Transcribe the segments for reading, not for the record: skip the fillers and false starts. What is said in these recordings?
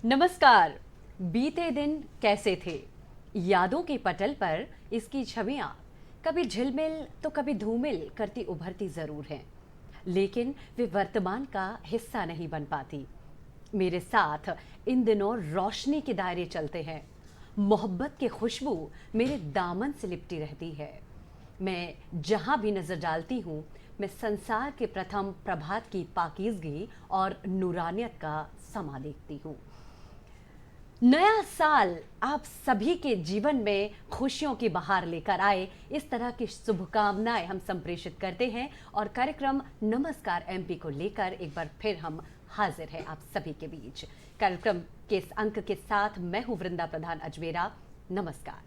नमस्कार। बीते दिन कैसे थे? यादों के पटल पर इसकी छवियां कभी झिलमिल तो कभी धूमिल करती उभरती जरूर हैं, लेकिन वे वर्तमान का हिस्सा नहीं बन पाती। मेरे साथ इन दिनों रोशनी के दायरे चलते हैं। मोहब्बत की खुशबू मेरे दामन से लिपटी रहती है। मैं जहां भी नजर डालती हूँ, मैं संसार के प्रथम प्रभात की पाकीज़गी और नूरानियत का समा देखती हूँ। नया साल आप सभी के जीवन में खुशियों की बहार लेकर आए, इस तरह की शुभकामनाएं हम संप्रेषित करते हैं और कार्यक्रम नमस्कार एमपी को लेकर एक बार फिर हम हाजिर हैं आप सभी के बीच। कार्यक्रम के इस अंक के साथ मैं हूं वृंदा प्रधान अजमेरा। नमस्कार।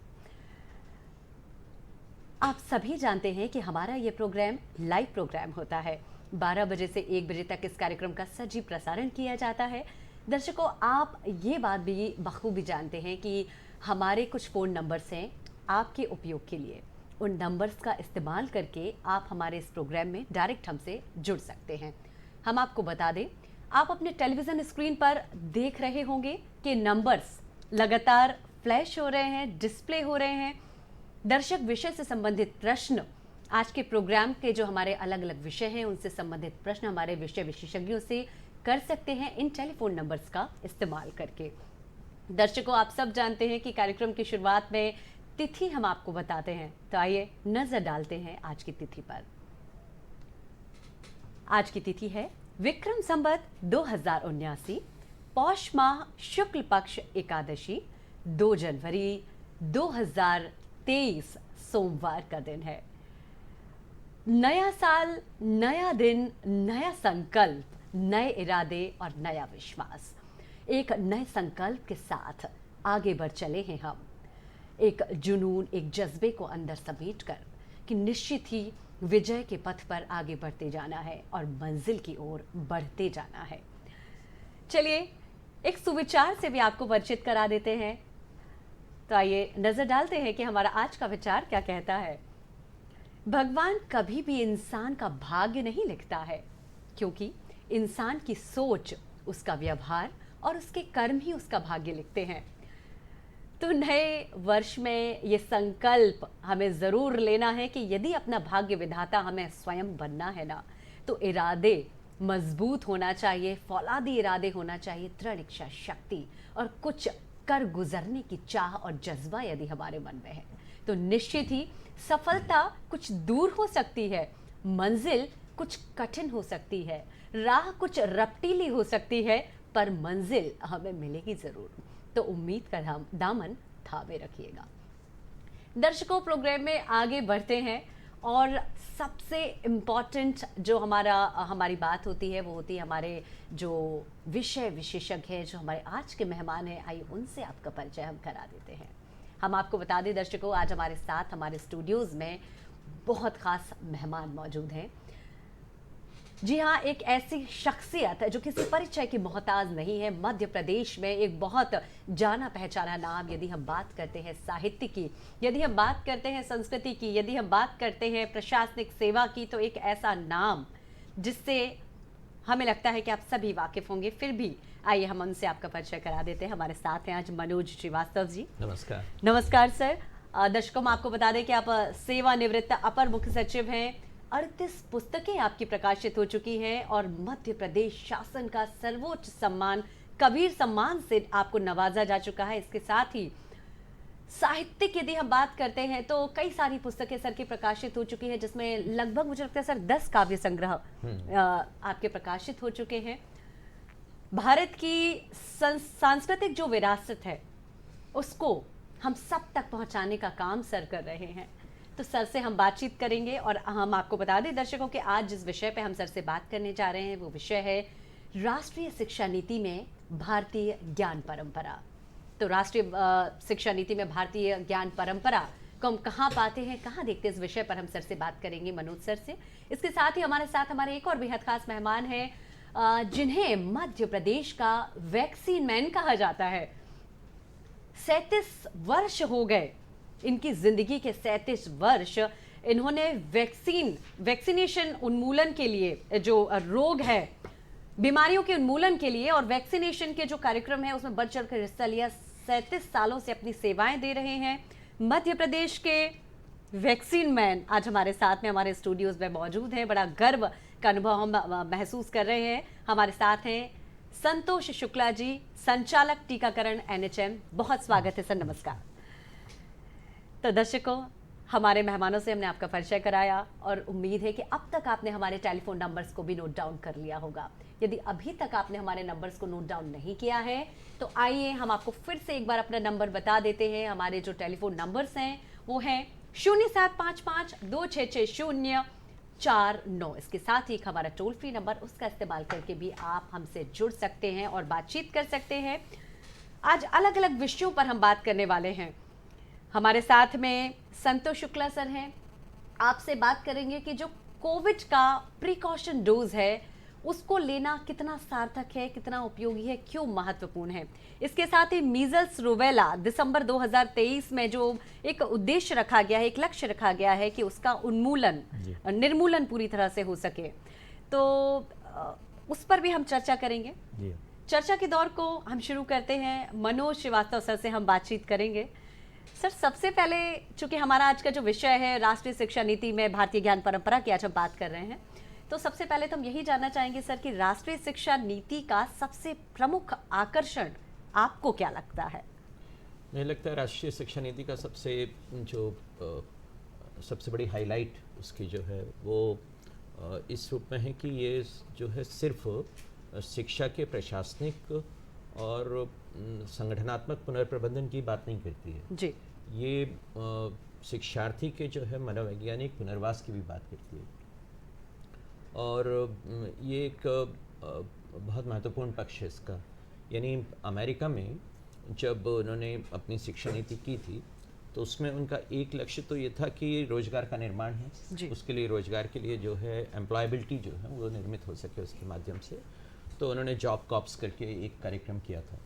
आप सभी जानते हैं कि हमारा ये प्रोग्राम लाइव प्रोग्राम होता है। 12 बजे से 1 बजे तक इस कार्यक्रम का सजीव प्रसारण किया जाता है। दर्शकों, आप ये बात भी बखूबी जानते हैं कि हमारे कुछ फ़ोन नंबर्स हैं आपके उपयोग के लिए। उन नंबर्स का इस्तेमाल करके आप हमारे इस प्रोग्राम में डायरेक्ट हमसे जुड़ सकते हैं। हम आपको बता दें, आप अपने टेलीविज़न स्क्रीन पर देख रहे होंगे कि नंबर्स लगातार फ्लैश हो रहे हैं, डिस्प्ले हो रहे हैं। दर्शक विषय से संबंधित प्रश्न, आज के प्रोग्राम के जो हमारे अलग अलग विषय हैं उनसे संबंधित प्रश्न हमारे विषय विशेषज्ञों से कर सकते हैं इन टेलीफोन नंबर्स का इस्तेमाल करके। दर्शकों, आप सब जानते हैं कि कार्यक्रम की शुरुआत में तिथि हम आपको बताते हैं, तो आइए नजर डालते हैं आज की तिथि पर। आज की तिथि है विक्रम संवत 2079, पौष माह शुक्ल पक्ष एकादशी, 2 जनवरी 2023 सोमवार का दिन है। नया साल, नया दिन, नया संकल्प, नए इरादे और नया विश्वास। एक नए संकल्प के साथ आगे बढ़ चले हैं हम, एक जुनून, एक जज्बे को अंदर समेट कर कि निश्चित ही विजय के पथ पर आगे बढ़ते जाना है और मंजिल की ओर बढ़ते जाना है। चलिए एक सुविचार से भी आपको परिचित करा देते हैं। तो आइए नजर डालते हैं कि हमारा आज का विचार क्या कहता है। भगवान कभी भी इंसान का भाग्य नहीं लिखता है, क्योंकि इंसान की सोच, उसका व्यवहार और उसके कर्म ही उसका भाग्य लिखते हैं। तो नए वर्ष में ये संकल्प हमें ज़रूर लेना है कि यदि अपना भाग्य विधाता हमें स्वयं बनना है ना, तो इरादे मजबूत होना चाहिए, फौलादी इरादे होना चाहिए, दृढ़ इच्छा शक्ति और कुछ कर गुजरने की चाह और जज्बा यदि हमारे मन में है, तो निश्चित ही सफलता कुछ दूर हो सकती है, मंजिल कुछ कठिन हो सकती है, राह कुछ रपटीली हो सकती है, पर मंजिल हमें मिलेगी जरूर। तो उम्मीद का दामन थामे रखिएगा। दर्शकों, प्रोग्राम में आगे बढ़ते हैं और सबसे इम्पॉर्टेंट जो हमारी बात होती है वो होती है हमारे जो विषय विशेषज्ञ हैं, जो हमारे आज के मेहमान हैं। आइए उनसे आपका परिचय हम करा देते हैं। हम आपको बता दें दर्शकों, आज हमारे साथ हमारे स्टूडियोज़ में बहुत ख़ास मेहमान मौजूद हैं। जी हाँ, एक ऐसी शख्सियत जो किसी परिचय की मोहताज नहीं है। मध्य प्रदेश में एक बहुत जाना पहचाना नाम। यदि हम बात करते हैं साहित्य की, यदि हम बात करते हैं संस्कृति की, यदि हम बात करते हैं प्रशासनिक सेवा की, तो एक ऐसा नाम जिससे हमें लगता है कि आप सभी वाकिफ होंगे। फिर भी आइए हम उनसे आपका परिचय करा देते हैं। हमारे साथ हैं आज मनोज श्रीवास्तव जी। नमस्कार। नमस्कार सर। दर्शकों, हम आपको बता दें कि आप सेवानिवृत्त अपर मुख्य सचिव हैं। 38 पुस्तकें आपकी प्रकाशित हो चुकी हैं और मध्य प्रदेश शासन का सर्वोच्च सम्मान कबीर सम्मान से आपको नवाजा जा चुका है। इसके साथ ही साहित्यिक यदि हम बात करते हैं तो कई सारी पुस्तकें सर की प्रकाशित हो चुकी हैं, जिसमें लगभग मुझे लगता है सर 10 काव्य संग्रह आपके प्रकाशित हो चुके हैं। भारत की सांस्कृतिक जो विरासत है उसको हम सब तक पहुंचाने का काम सर कर रहे हैं। तो सर से हम बातचीत करेंगे और हम आपको बता दें दर्शकों कि आज जिस विषय पे हम सर से बात करने जा रहे हैं वो विषय है राष्ट्रीय शिक्षा नीति में भारतीय ज्ञान परंपरा। तो राष्ट्रीय शिक्षा नीति में भारतीय ज्ञान परंपरा को हम कहाँ पाते हैं, कहाँ देखते हैं, इस विषय पर हम सर से बात करेंगे, मनोज सर से। इसके साथ ही हमारे साथ हमारे एक और बेहद खास मेहमान हैं जिन्हें मध्य प्रदेश का वैक्सीन मैन कहा जाता है। 37 वर्ष हो गए इनकी जिंदगी के, 37 वर्ष इन्होंने वैक्सीनेशन उन्मूलन के लिए जो रोग है बीमारियों के उन्मूलन के लिए और वैक्सीनेशन के जो कार्यक्रम है उसमें बढ़ चढ़कर हिस्सा लिया। 37 सालों से अपनी सेवाएं दे रहे हैं। मध्य प्रदेश के वैक्सीन मैन आज हमारे साथ में हमारे स्टूडियोज में मौजूद हैं। बड़ा गर्व का अनुभव हम महसूस कर रहे हैं। हमारे साथ हैं संतोष शुक्ला जी, संचालक टीकाकरण NHM। बहुत स्वागत है सर, नमस्कार। तो दर्शकों, हमारे मेहमानों से हमने आपका परिचय कराया और उम्मीद है कि अब तक आपने हमारे टेलीफोन नंबर्स को भी नोट डाउन कर लिया होगा। यदि अभी तक आपने हमारे नंबर्स को नोट डाउन नहीं किया है तो आइए हम आपको फिर से एक बार अपना नंबर बता देते हैं। हमारे जो टेलीफोन नंबर्स हैं वो हैं 0755-266-049। इसके साथ ही एक हमारा टोल फ्री नंबर, उसका इस्तेमाल करके भी आप हमसे जुड़ सकते हैं और बातचीत कर सकते हैं। आज अलग अलग विषयों पर हम बात करने वाले हैं। हमारे साथ में संतोष शुक्ला सर हैं। आपसे बात करेंगे कि जो कोविड का प्रिकॉशन डोज है उसको लेना कितना सार्थक है, कितना उपयोगी है, क्यों महत्वपूर्ण है। इसके साथ ही मीजल्स रूबेला दिसंबर 2023 में जो एक उद्देश्य रखा गया है, एक लक्ष्य रखा गया है कि उसका उन्मूलन, निर्मूलन पूरी तरह से हो सके, तो उस पर भी हम चर्चा करेंगे। चर्चा के दौर को हम शुरू करते हैं। मनोज श्रीवास्तव सर से हम बातचीत करेंगे। सर, सबसे पहले चूंकि हमारा आज का जो विषय है राष्ट्रीय शिक्षा नीति में भारतीय ज्ञान परंपरा की आज हम बात कर रहे हैं, तो सबसे पहले तो हम यही जानना चाहेंगे सर कि राष्ट्रीय शिक्षा नीति का सबसे प्रमुख आकर्षण आपको क्या लगता है? मुझे लगता है राष्ट्रीय शिक्षा नीति का सबसे बड़ी हाईलाइट उसकी जो है वो इस रूप में है कि ये जो है सिर्फ शिक्षा के प्रशासनिक और संगठनात्मक पुनर्प्रबंधन की बात नहीं करती है जी। ये शिक्षार्थी के जो है मनोवैज्ञानिक पुनर्वास की भी बात करती है। और ये एक बहुत महत्वपूर्ण पक्ष है इसका। यानी अमेरिका में जब उन्होंने अपनी शिक्षा नीति की थी तो उसमें उनका एक लक्ष्य तो ये था कि रोजगार का निर्माण है, उसके लिए रोजगार के लिए जो है एम्प्लॉयबिलिटी जो है वो निर्मित हो सके उसके माध्यम से। तो उन्होंने जॉब कॉप्स करके एक कार्यक्रम किया था।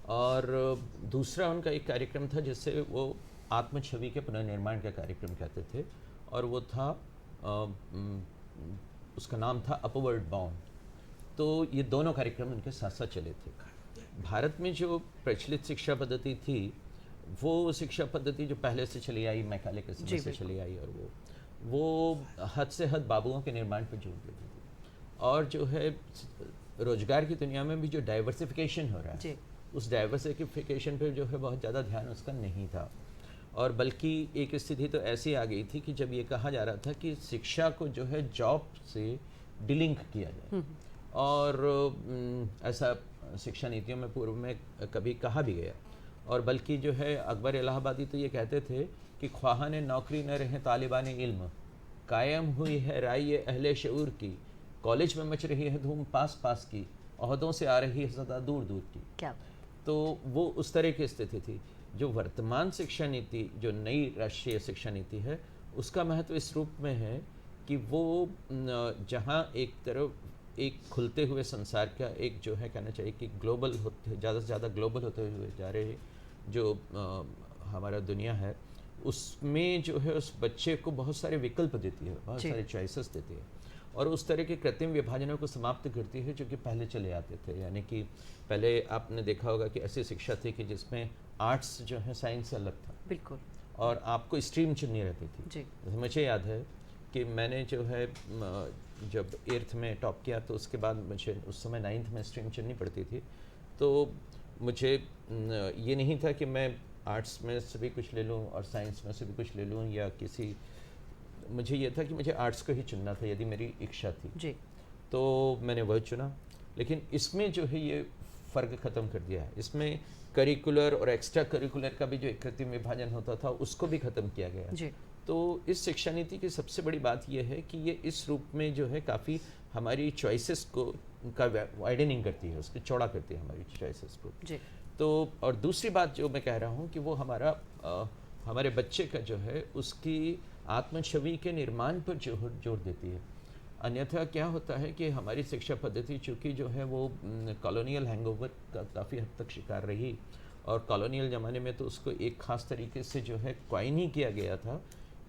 और दूसरा उनका एक कार्यक्रम था जिससे वो आत्म छवि के पुनर्निर्माण का कार्यक्रम कहते थे, और वो था उसका नाम था अपवर्ड बाउंड। तो ये दोनों कार्यक्रम उनके साथ साथ चले थे। भारत में जो प्रचलित शिक्षा पद्धति थी वो शिक्षा पद्धति जो पहले से चली आई, मैकाले के समय से चली आई, और वो हद से हद बाबुओं के निर्माण पर जोर देती थी। और जो है रोजगार की दुनिया में भी जो डाइवर्सिफिकेशन हो रहा है उस डाइवर्सिफिकेशन पर जो है बहुत ज़्यादा ध्यान उसका नहीं था। और बल्कि एक स्थिति तो ऐसी आ गई थी कि जब ये कहा जा रहा था कि शिक्षा को जो है जॉब से डिलिंक किया जाए, और ऐसा शिक्षा नीतियों में पूर्व में कभी कहा भी गया। और बल्कि जो है अकबर इलाहाबादी तो ये कहते थे कि ख्वाहान नौकरी न रहे तालिबान इल्म, कायम हुई है राय अहले शऊर की, कॉलेज में मच रही है धूम पास पास की, ओहदों से आ रही है सदा दूर दूर की। क्या? तो वो उस तरह की स्थिति थी। जो वर्तमान शिक्षा नीति, जो नई राष्ट्रीय शिक्षा नीति है, उसका महत्व इस रूप में है कि वो जहाँ एक तरफ एक खुलते हुए संसार का एक जो है कहना चाहिए कि ग्लोबल होते, ज़्यादा से ज़्यादा ग्लोबल होते हुए जा रहे जो हमारा दुनिया है, उसमें जो है उस बच्चे को बहुत सारे विकल्प देती है, बहुत सारे चॉइसेस देती है, और उस तरह के कृत्रिम विभाजनों को समाप्त करती है जो कि पहले चले आते थे। यानी कि पहले आपने देखा होगा कि ऐसी शिक्षा थी कि जिसमें आर्ट्स जो है साइंस से अलग था, बिल्कुल, और आपको स्ट्रीम चुननी रहती थी जी। मुझे याद है कि मैंने जो है जब 8th में टॉप किया तो उसके बाद मुझे उस समय 9th में स्ट्रीम चुननी पड़ती थी। तो मुझे ये नहीं था कि मैं आर्ट्स में से भी कुछ ले लूँ और साइंस में से भी कुछ ले लूँ, या किसी, मुझे ये था कि मुझे आर्ट्स को ही चुनना था यदि मेरी इच्छा थी जी। तो मैंने वह चुना। लेकिन इसमें जो है ये फ़र्क ख़त्म कर दिया है। इसमें करिकुलर और एक्स्ट्रा करिकुलर का भी जो एक कृत्रिम विभाजन होता था उसको भी ख़त्म किया गया जी। तो इस शिक्षा नीति की सबसे बड़ी बात यह है कि ये इस रूप में जो है काफ़ी हमारी चॉइसेस को का वाइडनिंग करती है, उसको चौड़ा करती है हमारी चॉइसेस को जी। तो और दूसरी बात जो मैं कह रहा हूँ कि वो हमारे बच्चे का जो है उसकी आत्म छवि के निर्माण पर जोर देती है। अन्यथा क्या होता है कि हमारी शिक्षा पद्धति चूँकि जो है वो कॉलोनियल हैंगओवर का काफ़ी हद तक शिकार रही, और कॉलोनियल ज़माने में तो उसको एक ख़ास तरीके से जो है क्वाइन ही किया गया था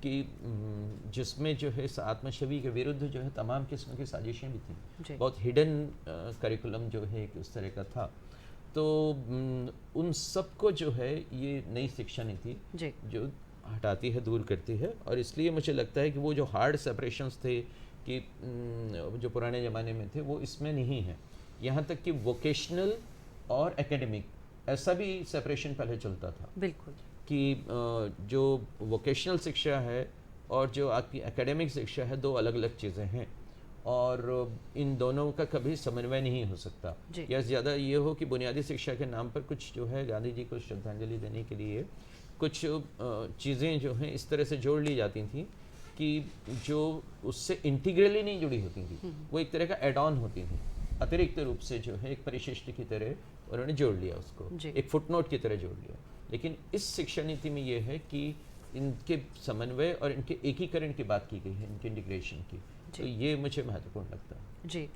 कि जिसमें जो है इस आत्मछवि के विरुद्ध जो है तमाम किस्म की साजिशें भी थी, बहुत हिडन करिकुलम जो है एक उस तरह का था। तो उन सबको जो है ये नई शिक्षा नीति जो हटाती है, दूर करती है। और इसलिए मुझे लगता है कि वो जो हार्ड सेपरेशंस थे कि जो पुराने ज़माने में थे वो इसमें नहीं है। यहाँ तक कि वोकेशनल और एकेडमिक ऐसा भी सेपरेशन पहले चलता था। बिल्कुल। कि जो वोकेशनल शिक्षा है और जो आपकी एकेडमिक शिक्षा है, दो अलग अलग चीज़ें हैं और इन दोनों का कभी समन्वय नहीं हो सकता। या ज़्यादा ये हो कि बुनियादी शिक्षा के नाम पर कुछ जो है गांधी जी को श्रद्धांजलि देने के लिए कुछ चीज़ें जो हैं इस तरह से जोड़ ली जाती थी कि जो उससे इंटीग्रली नहीं जुड़ी होती थी, वो एक तरह का एड ऑन होती थी, अतिरिक्त रूप से जो है एक परिशिष्ट की तरह उन्होंने जोड़ लिया उसको, एक फुटनोट की तरह जोड़ लिया। लेकिन इस शिक्षा नीति में ये है कि इनके समन्वय और इनके एकीकरण की बात की गई है, इनके इंटीग्रेशन की। तो ये मुझे महत्वपूर्ण लगता है। जी,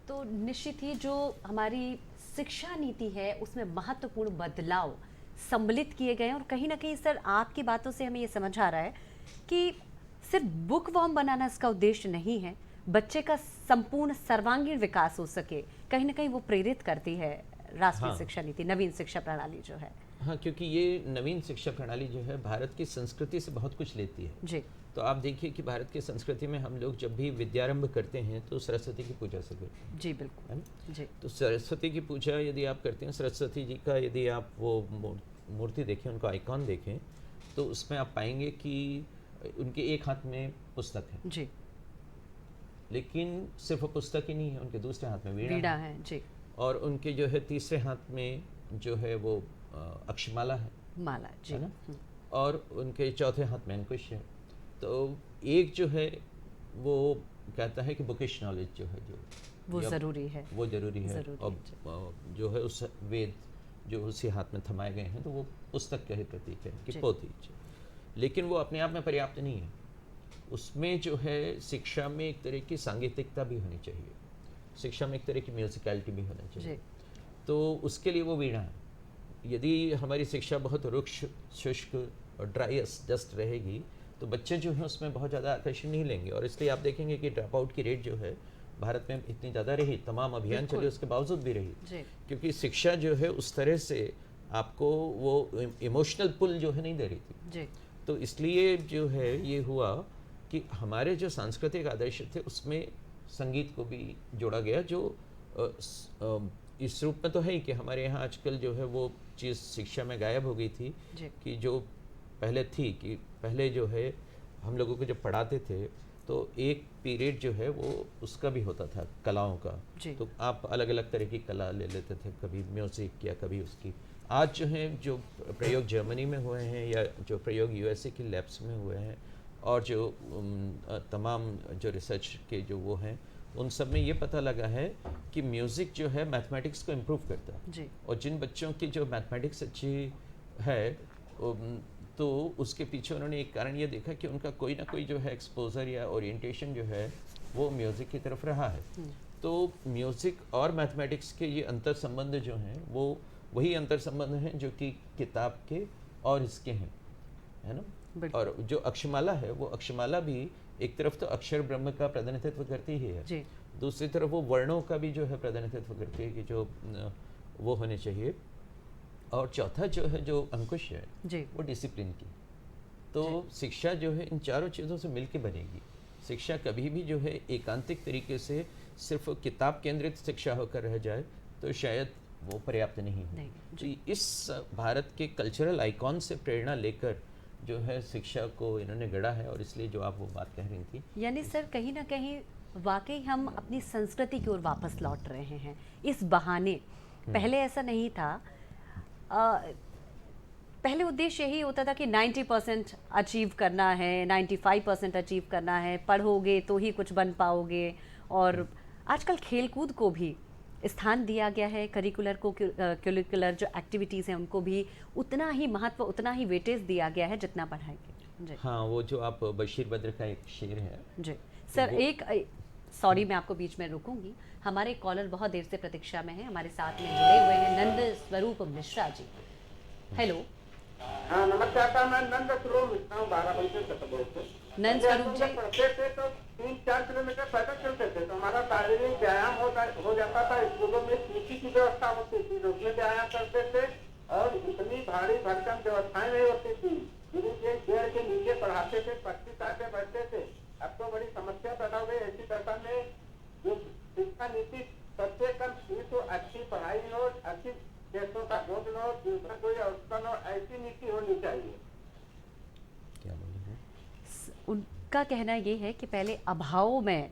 तो निश्चित ही जो हमारी शिक्षा नीति है उसमें महत्वपूर्ण बदलाव सम्मिलित किए गए हैं। और कहीं ना कहीं सर आपकी बातों से हमें ये समझ आ रहा है कि सिर्फ बुक वॉर्म बनाना इसका उद्देश्य नहीं है, बच्चे का संपूर्ण सर्वांगीण विकास हो सके, कहीं ना कहीं वो प्रेरित करती है राष्ट्रीय शिक्षा नीति, नवीन शिक्षा प्रणाली जो है। हाँ, क्योंकि ये नवीन शिक्षा प्रणाली जो है भारत की संस्कृति से बहुत कुछ लेती है। जी। तो आप देखिए कि भारत की संस्कृति में हम लोग जब भी विद्यारंभ करते हैं तो सरस्वती की पूजा से करते हैं। जी बिल्कुल, है ना? जी। तो सरस्वती की पूजा यदि आप करते हैं, सरस्वती जी का यदि आप वो मूर्ति देखें, उनका आइकॉन देखें, तो उसमें आप पाएंगे कि उनके एक हाथ में पुस्तक है। जी। लेकिन सिर्फ पुस्तक ही नहीं है, उनके दूसरे हाथ में वीणा है। जी। और उनके जो है तीसरे हाथ में जो है वो अक्षमाला है, माला, जी, है ना? और उनके चौथे हाथ में अंकुश है। तो एक जो है वो कहता है कि बुकिश नॉलेज जो है वो ज़रूरी है, वो ज़रूरी है। और जो है उस वेद जो उसी हाथ में थमाए गए हैं, तो वो पुस्तक का ही प्रतीक है कि पोथी। लेकिन वो अपने आप में पर्याप्त नहीं है, उसमें जो है शिक्षा में एक तरह की सांगीतिकता भी होनी चाहिए, शिक्षा में एक तरह की म्यूजिकलिटी भी होनी चाहिए। तो उसके लिए वो वीणा है। यदि हमारी शिक्षा बहुत रुक्ष, शुष्क और ड्राई जस्ट रहेगी तो बच्चे जो हैं उसमें बहुत ज़्यादा आकर्षण नहीं लेंगे। और इसलिए आप देखेंगे कि ड्रॉप आउट की रेट जो है भारत में इतनी ज़्यादा रही, तमाम अभियान चले उसके बावजूद भी रही, क्योंकि शिक्षा जो है उस तरह से आपको वो इमोशनल पुल जो है नहीं दे रही थी। तो इसलिए जो है ये हुआ कि हमारे जो सांस्कृतिक आदर्श थे उसमें संगीत को भी जोड़ा गया, जो इस रूप में तो है ही कि हमारे यहाँ आजकल जो है वो चीज़ शिक्षा में गायब हो गई थी कि जो पहले थी कि पहले जो है हम लोगों को जब पढ़ाते थे तो एक पीरियड जो है वो उसका भी होता था कलाओं का। तो आप अलग अलग तरह की कला ले लेते थे, कभी म्यूज़िक या कभी उसकी। आज जो है जो प्रयोग जर्मनी में हुए हैं या जो प्रयोग यूएसए की लैब्स में हुए हैं और जो तमाम जो रिसर्च के जो वो हैं उन सब में ये पता लगा है कि म्यूज़िक जो है मैथमेटिक्स को इम्प्रूव करता है। और जिन बच्चों की जो मैथमेटिक्स अच्छी है तो उसके पीछे उन्होंने एक कारण ये देखा कि उनका कोई ना कोई जो है एक्सपोजर या ओरिएंटेशन जो है वो म्यूज़िक की तरफ रहा है। तो म्यूज़िक और मैथमेटिक्स के ये अंतर संबंध जो हैं वो वही अंतर संबंध हैं जो कि किताब के और इसके हैं, है ना? और जो अक्षमाला है वो अक्षमाला भी एक तरफ तो अक्षर ब्रह्म का प्रतिनिधित्व करती ही है, दूसरी तरफ वो वर्णों का भी जो है प्रतिनिधित्व करती है कि जो वो होने चाहिए। और चौथा जो है जो अंकुश है वो डिसिप्लिन की। तो शिक्षा जो है इन चारों चीज़ों से मिलके बनेगी। शिक्षा कभी भी जो है एकांतिक तरीके से सिर्फ किताब केंद्रित शिक्षा होकर रह जाए तो शायद वो पर्याप्त नहीं है। तो इस भारत के कल्चरल आइकॉन से प्रेरणा लेकर जो है शिक्षा को इन्होंने गढ़ा है। और इसलिए जो आप वो बात कह रही थी, यानी सर कहीं ना कहीं वाकई हम अपनी संस्कृति की ओर वापस लौट रहे हैं इस बहाने। पहले ऐसा नहीं था। पहले उद्देश्य यही होता था कि 90% अचीव करना है, 95% अचीव करना है, पढ़ोगे तो ही कुछ बन पाओगे। और आजकल खेलकूद को भी स्थान दिया गया है, करिकुलर जो एक्टिविटीज़ हैं उनको भी उतना ही महत्व, उतना ही वेटेज दिया गया है जितना पढ़ाई के। हाँ, वो जो आप बशीर बद्र का एक शेर है जी सर। एक सॉरी मैं आपको बीच में रुकूंगी, हमारे कॉलर बहुत देर से प्रतीक्षा में है, हमारे साथ में जुड़े हुए हैं नंद स्वरूप मिश्रा जी। हेलो हाँ नमस्कार था, मैं नंद स्वरूप मिलता हूँ बाराबंकी से सतबोल से। नंद स्वरूप जी। पढ़ते थे तो 3-4 किलोमीटर पैदल चलते थे, तो हमारा शारीरिक व्यायाम हो जाता था। स्कूलों में पीटी की व्यवस्था होती थी, उसमें व्यायाम करते थे और इतनी भारी भरकम व्यवस्थाएं नहीं होती थी। गुरु के पेड़ के नीचे पढ़ाते थे, पट्टी काटे बैठते थे। अब तो बड़ी समस्या पैदा हो गई। ऐसी दशा में जो शिक्षा नीति सबसे कम फीस हो, अच्छी पढ़ाई हो, अच्छी देशों का भोजन हो, दूसरा कोई अवसर हो, ऐसी नीति होनी चाहिए। क्या बोलेंगे? उनका कहना ये है कि पहले अभाव में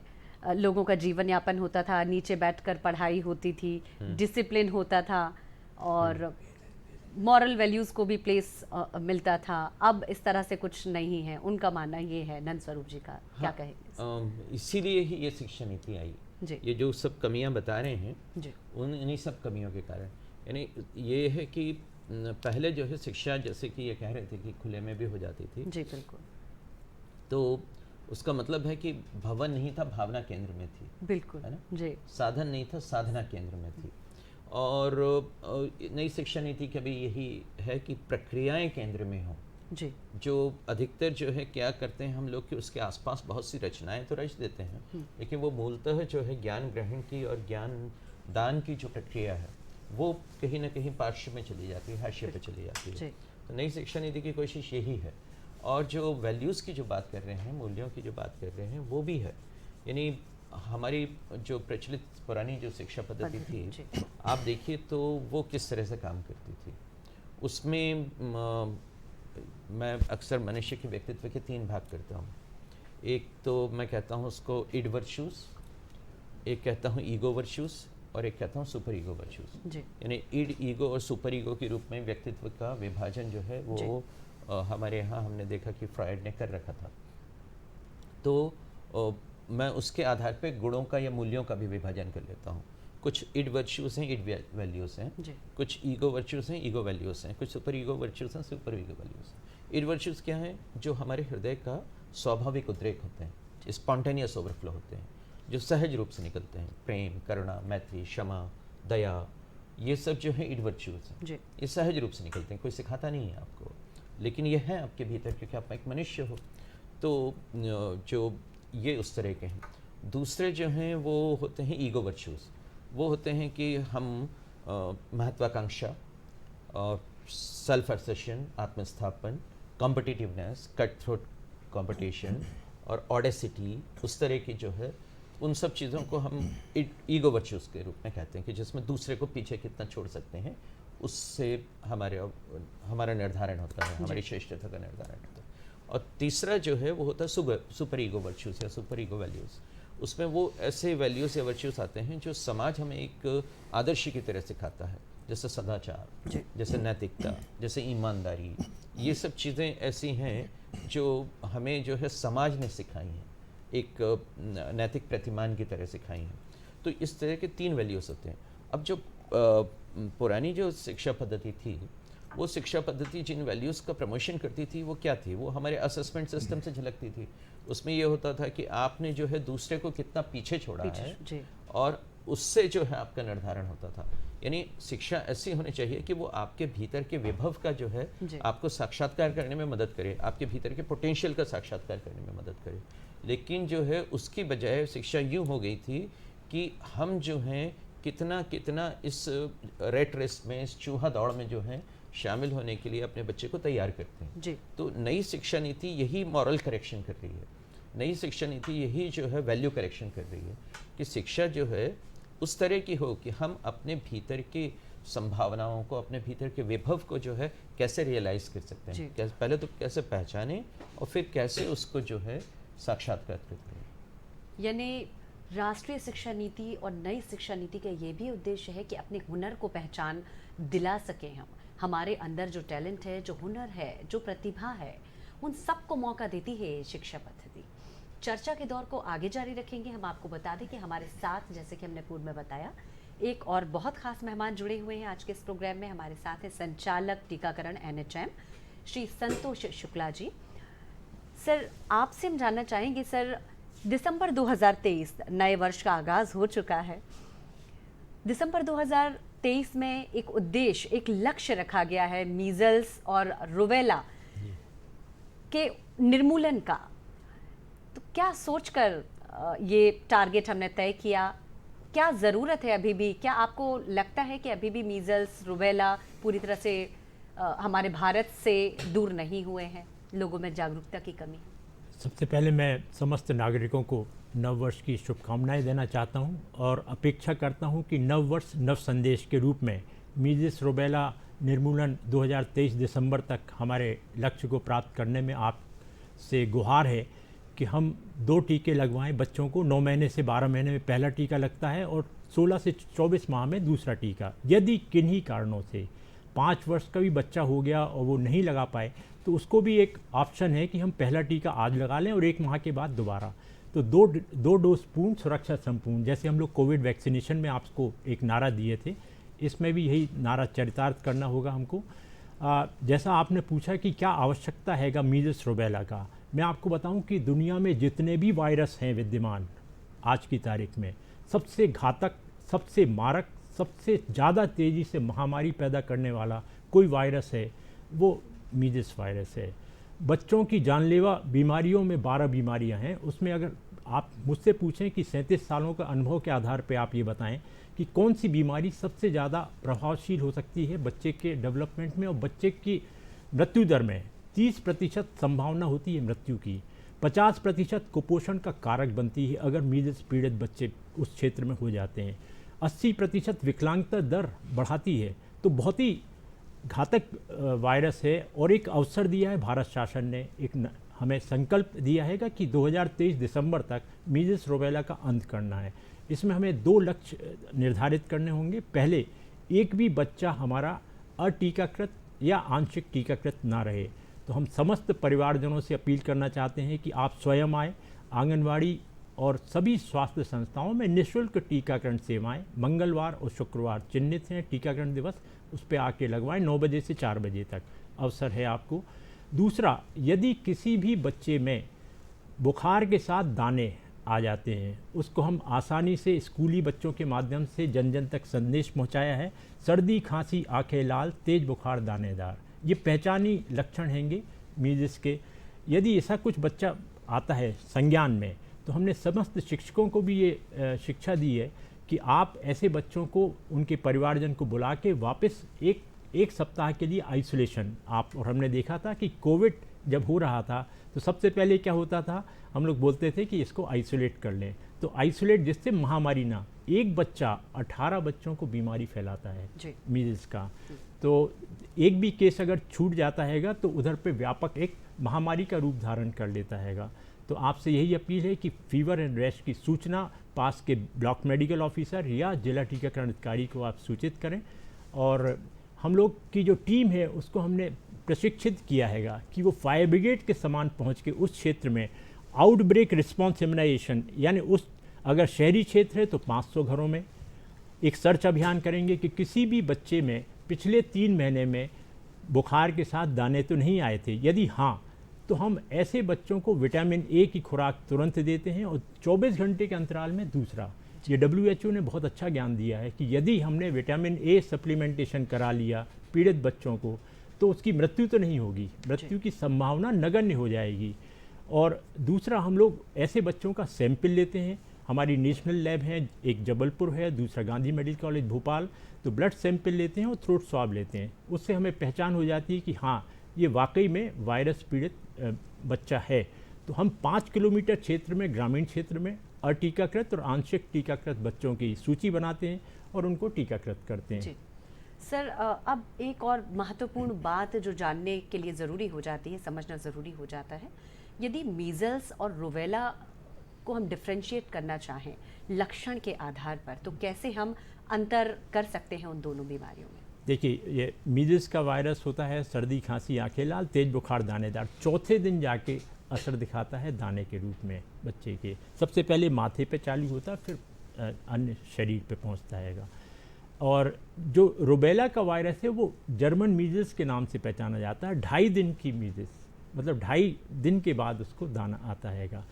लोगों का जीवन यापन होता था, नीचे बैठकर पढ़ाई होती थी, डिसिप्लिन होता था और मॉरल वैल्यूज़ को भी प्लेस मिलता था। अब इस तरह से कुछ नहीं है, उनका मानना ये है। नंद स्वरूप जी का क्या कहेंगे? इसीलिए ही ये शिक्षा नीति आई। जी ये जो सब कमियां बता रहे हैं जी इन्हीं सब कमियों के कारण, यानी ये है कि पहले जो है शिक्षा, जैसे कि ये कह रहे थे कि खुले में भी हो जाती थी, जी बिल्कुल तो उसका मतलब है कि भवन नहीं था, भावना केंद्र में थी, बिल्कुल है ना? जी साधन नहीं था, साधना केंद्र में थी। और नई शिक्षा नीति का भी यही है कि प्रक्रियाएं केंद्र में हों। जी जो अधिकतर जो है क्या करते हैं हम लोग कि उसके आसपास बहुत सी रचनाएं तो रच देते हैं, लेकिन वो मूलतः जो है ज्ञान ग्रहण की और ज्ञान दान की जो प्रक्रिया है वो कहीं ना कहीं पार्श्व में चली जाती है, हाशिए पे चली जाती है। जी तो नई शिक्षा नीति की कोशिश यही है। और जो वैल्यूज़ की जो बात कर रहे हैं, मूल्यों की जो बात कर रहे हैं, वो भी है। यानी हमारी जो प्रचलित पुरानी जो शिक्षा पद्धति जी। थी, आप देखिए तो वो किस तरह से काम करती थी। उसमें मैं अक्सर मनुष्य के व्यक्तित्व के 3 भाग करता हूँ। एक तो मैं कहता हूँ उसको इड वर्च्यूज़, एक कहता हूँ ईगो वर्च्यूज़ और एक कहता हूँ सुपर ईगो वर्च्यूज़। जी यानी इड, ईगो और सुपर ईगो के रूप में व्यक्तित्व का विभाजन जो है वो हमारे यहाँ हमने देखा कि फ्रायड ने कर रखा था। तो मैं उसके आधार पे गुणों का या मूल्यों का भी विभाजन कर लेता हूँ। कुछ इड वर्च्यूज़ हैं, इड वैल्यूज़ हैं, कुछ ईगो वर्च्यूज़ हैं, ईगो वैल्यूज़ हैं, कुछ सुपर ईगो वर्च्यूज़ हैं, सुपर ईगो वैल्यूज़ हैं। इड वर्च्यूज़ क्या हैं? जो हमारे हृदय का स्वाभाविक उद्रेक होते हैं, स्पॉन्टेनियस ओवरफ्लो होते हैं, जो सहज रूप से निकलते हैं। प्रेम, करुणा, मैत्री, क्षमा, दया, ये सब जो है इड वर्च्यूज़ हैं। ये सहज रूप से निकलते हैं, कोई सिखाता नहीं है आपको, लेकिन ये है आपके भीतर, क्योंकि आप एक मनुष्य हो। तो जो ये उस तरह के हैं। दूसरे जो हैं वो होते हैं ईगो वर्च्यूज़। वो होते हैं कि हम महत्वाकांक्षा और सेल्फ असर्शन, आत्मस्थापन, कॉम्पिटिटिवनेस, कट थ्रोट कॉम्पिटिशन और ऑडेसिटी, उस तरह की जो है उन सब चीज़ों को हम ईगो वर्च्यूज़ के रूप में कहते हैं कि जिसमें दूसरे को पीछे कितना छोड़ सकते हैं, उससे हमारा निर्धारण होता है, हमारी श्रेष्ठता का निर्धारण होता है। और तीसरा जो है वो होता है सुपर ईगो वर्च्यूज़ या सुपर ईगो वैल्यूज़। उसमें वो ऐसे वैल्यूज़ या वर्च्यूज़ आते हैं जो समाज हमें एक आदर्श की तरह सिखाता है, जैसे सदाचार, जैसे नैतिकता, जैसे ईमानदारी। ये सब चीज़ें ऐसी हैं जो हमें जो है समाज ने सिखाई हैं, एक नैतिक प्रतिमान की तरह सिखाई हैं। तो इस तरह के 3 वैल्यूज़ होते हैं। अब जो पुरानी जो शिक्षा पद्धति थी, वो शिक्षा पद्धति जिन वैल्यूज़ का प्रमोशन करती थी वो क्या थी? वो हमारे असेसमेंट सिस्टम से झलकती थी। उसमें ये होता था कि आपने जो है दूसरे को कितना पीछे छोड़ा है और उससे जो है आपका निर्धारण होता था। यानी शिक्षा ऐसी होनी चाहिए कि वो आपके भीतर के विभव का जो है आपको साक्षात्कार करने में मदद करे, आपके भीतर के पोटेंशियल का साक्षात्कार करने में मदद करे। लेकिन जो है उसकी बजाय शिक्षा यूँ हो गई थी कि हम जो हैं कितना इस रेट रेस में, इस चूहा दौड़ में जो है शामिल होने के लिए अपने बच्चे को तैयार करते हैं। जी। तो नई शिक्षा नीति यही मॉरल करेक्शन कर रही है। नई शिक्षा नीति यही जो है वैल्यू करेक्शन कर रही है कि शिक्षा जो है उस तरह की हो कि हम अपने भीतर की संभावनाओं को, अपने भीतर के विभव को जो है कैसे रियलाइज कर सकते हैं, कैसे पहले तो कैसे पहचानें और फिर कैसे उसको जो है साक्षात्कार करते हैं। यानी राष्ट्रीय शिक्षा नीति और नई शिक्षा नीति का ये भी उद्देश्य है कि अपने हुनर को पहचान दिला सकें हम। हमारे अंदर जो टैलेंट है, जो हुनर है, जो प्रतिभा है, उन सबको मौका देती है ये शिक्षा पद्धति। चर्चा के दौर को आगे जारी रखेंगे। हम आपको बता दें कि हमारे साथ, जैसे कि हमने पूर्व में बताया, एक और बहुत खास मेहमान जुड़े हुए हैं आज के इस प्रोग्राम में। हमारे साथ है संचालक टीकाकरण NHM श्री संतोष शुक्ला जी। सर, आपसे हम जानना चाहेंगे, सर, दिसंबर 2023 नए वर्ष का आगाज़ हो चुका है। दिसंबर 2023 2023 में एक उद्देश्य, एक लक्ष्य रखा गया है मीजल्स और रुबेला के निर्मूलन का। तो क्या सोचकर ये टारगेट हमने तय किया? क्या ज़रूरत है अभी भी? क्या आपको लगता है कि अभी भी मीजल्स रुबेला पूरी तरह से हमारे भारत से दूर नहीं हुए हैं? लोगों में जागरूकता की कमी? सबसे पहले मैं समस्त नागरिकों को नव वर्ष की शुभकामनाएं देना चाहता हूं और अपेक्षा करता हूं कि नव वर्ष नव संदेश के रूप में मीजल्स रुबेला निर्मूलन 2023 दिसंबर तक हमारे लक्ष्य को प्राप्त करने में आपसे गुहार है कि हम 2 टीके लगवाएं बच्चों को। 9 महीने से 12 महीने में पहला टीका लगता है और 16 से 24 माह में दूसरा टीका। यदि किन्हीं कारणों से 5 वर्ष का भी बच्चा हो गया और वो नहीं लगा पाए तो उसको भी एक ऑप्शन है कि हम पहला टीका आज लगा लें और 1 माह के बाद दोबारा। तो दो डोज पूर्ण सुरक्षा संपूर्ण, जैसे हम लोग कोविड वैक्सीनेशन में आपको एक नारा दिए थे, इसमें भी यही नारा चरितार्थ करना होगा हमको। जैसा आपने पूछा कि क्या आवश्यकता हैगा मीजल्स रुबेला का, मैं आपको बताऊं कि दुनिया में जितने भी वायरस हैं विद्यमान आज की तारीख में, सबसे घातक, सबसे मारक, सबसे ज़्यादा तेज़ी से महामारी पैदा करने वाला कोई वायरस है वो मीजल्स वायरस है। बच्चों की जानलेवा बीमारियों में 12 बीमारियां हैं। उसमें अगर आप मुझसे पूछें कि 37 सालों का अनुभव के आधार पे आप ये बताएं कि कौन सी बीमारी सबसे ज़्यादा प्रभावशील हो सकती है बच्चे के डेवलपमेंट में और बच्चे की मृत्यु दर में 30% संभावना होती है मृत्यु की, 50% कुपोषण का कारक बनती है अगर मीजल्स पीड़ित बच्चे उस क्षेत्र में हो जाते हैं, 80% विकलांगता दर बढ़ाती है। तो बहुत ही घातक वायरस है और एक अवसर दिया है भारत शासन ने, हमें संकल्प दिया है कि 2023 दिसंबर तक मीजल्स रुबेला का अंत करना है। इसमें हमें 2 लक्ष्य निर्धारित करने होंगे। पहले, एक भी बच्चा हमारा अटीकाकृत या आंशिक टीकाकृत ना रहे। तो हम समस्त परिवारजनों से अपील करना चाहते हैं कि आप स्वयं आए, आंगनवाड़ी और सभी स्वास्थ्य संस्थाओं में निःशुल्क टीकाकरण सेवाएं मंगलवार और शुक्रवार चिन्हित हैं टीकाकरण दिवस, उस पर आके लगवाएं 9 बजे से 4 बजे तक अवसर है आपको। दूसरा, यदि किसी भी बच्चे में बुखार के साथ दाने आ जाते हैं, उसको हम आसानी से स्कूली बच्चों के माध्यम से जन जन तक संदेश पहुंचाया है। सर्दी, खांसी, आंखें लाल, तेज बुखार, दानेदार, ये पहचानी लक्षण हैंगे मीजल्स के। यदि ऐसा कुछ बच्चा आता है संज्ञान में, तो हमने समस्त शिक्षकों को भी ये शिक्षा दी है कि आप ऐसे बच्चों को, उनके परिवारजन को बुला के वापस एक सप्ताह के लिए आइसोलेशन आप, और हमने देखा था कि कोविड जब हो रहा था तो सबसे पहले क्या होता था, हम लोग बोलते थे कि इसको आइसोलेट कर लें। तो आइसोलेट जिससे महामारी ना, एक बच्चा 18 बच्चों को बीमारी फैलाता है मीजल्स का। तो एक भी केस अगर छूट जाता हैगा तो उधर पे व्यापक एक महामारी का रूप धारण कर लेता हैगा। तो आपसे यही अपील है कि फीवर एंड रैश की सूचना पास के ब्लॉक मेडिकल ऑफिसर या जिला टीकाकरण अधिकारी को आप सूचित करें। और हम लोग की जो टीम है उसको हमने प्रशिक्षित किया हैगा कि वो फायर ब्रिगेड के समान पहुंच के उस क्षेत्र में आउटब्रेक रिस्पॉन्स इम्यूनाइजेशन, यानी उस अगर शहरी क्षेत्र है तो 500 घरों में एक सर्च अभियान करेंगे कि किसी भी बच्चे में पिछले 3 महीने में बुखार के साथ दाने तो नहीं आए थे। यदि हाँ, तो हम ऐसे बच्चों को विटामिन ए की खुराक तुरंत देते हैं और 24 घंटे के अंतराल में दूसरा। ये WHO ने बहुत अच्छा ज्ञान दिया है कि यदि हमने विटामिन ए सप्लीमेंटेशन करा लिया पीड़ित बच्चों को तो उसकी मृत्यु तो नहीं होगी, मृत्यु की संभावना नगण्य हो जाएगी। और दूसरा, हम लोग ऐसे बच्चों का सैंपल लेते हैं, हमारी नेशनल लैब है, एक जबलपुर है, दूसरा गांधी मेडिकल कॉलेज भोपाल, तो ब्लड सैंपल लेते हैं और थ्रोट स्वाब लेते हैं। उससे हमें पहचान हो जाती है कि हाँ, ये वाकई में वायरस पीड़ित बच्चा है। तो हम 5 किलोमीटर क्षेत्र में, ग्रामीण क्षेत्र में अटीकाकृत और आंशिक टीकाकृत बच्चों की सूची बनाते हैं और उनको टीकाकृत करते हैं। सर, अब एक और महत्वपूर्ण बात जो जानने के लिए ज़रूरी हो जाती है, समझना ज़रूरी हो जाता है, यदि मीजल्स और रुबेला को हम डिफ्रेंशिएट करना चाहें लक्षण के आधार पर, तो कैसे हम अंतर कर सकते हैं उन दोनों बीमारियों में? देखिए, ये मीजल्स का वायरस होता है सर्दी, खांसी, आंखें लाल, तेज बुखार, दानेदार। चौथे दिन जाके असर दिखाता है दाने के रूप में बच्चे के। सबसे पहले माथे पे चालू होता है, फिर अन्य शरीर पे पहुंचता हैगा। और जो रुबेला का वायरस है वो जर्मन मीजल्स के नाम से पहचाना जाता है। 2.5 दिन की मीजल्स, मतलब 2.5 दिन के बाद उसको दाना आता हैगा।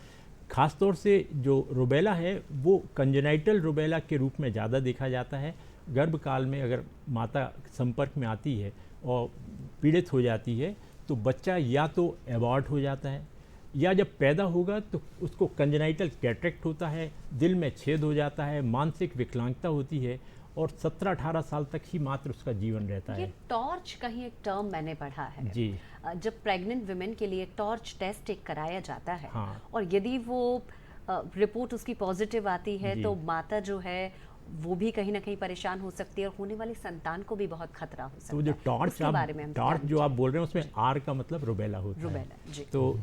ख़ासतौर से जो रुबेला है वो कंजेनाइटल रुबेला के रूप में ज़्यादा देखा जाता है। गर्भकाल में अगर माता संपर्क में आती है और पीड़ित हो जाती है तो बच्चा या तो एबॉर्ट हो जाता है, या जब पैदा होगा तो उसको कंजेनाइटल कैटरेक्ट होता है, दिल में छेद हो जाता है, मानसिक विकलांगता होती है और 17-18 साल तक ही मात्र उसका जीवन रहता ये है। टॉर्च कहीं एक टर्म मैंने पढ़ा है जी। जब प्रेग्नेंट वुमेन के लिए टॉर्च टेस्ट एक कराया जाता है, हाँ। और यदि वो रिपोर्ट उसकी पॉजिटिव आती है जी। तो माता जो है वो भी कहीं ना कहीं परेशान हो सकती है और होने वाली संतान को भी बहुत खतरा हो सकता तो जो है। टॉर्च उसके बारे में हम टॉर्च जो जानना आप बोल रहे हैं उसमें आर का मतलब रुबेला होता है। रुबेला, जी। तो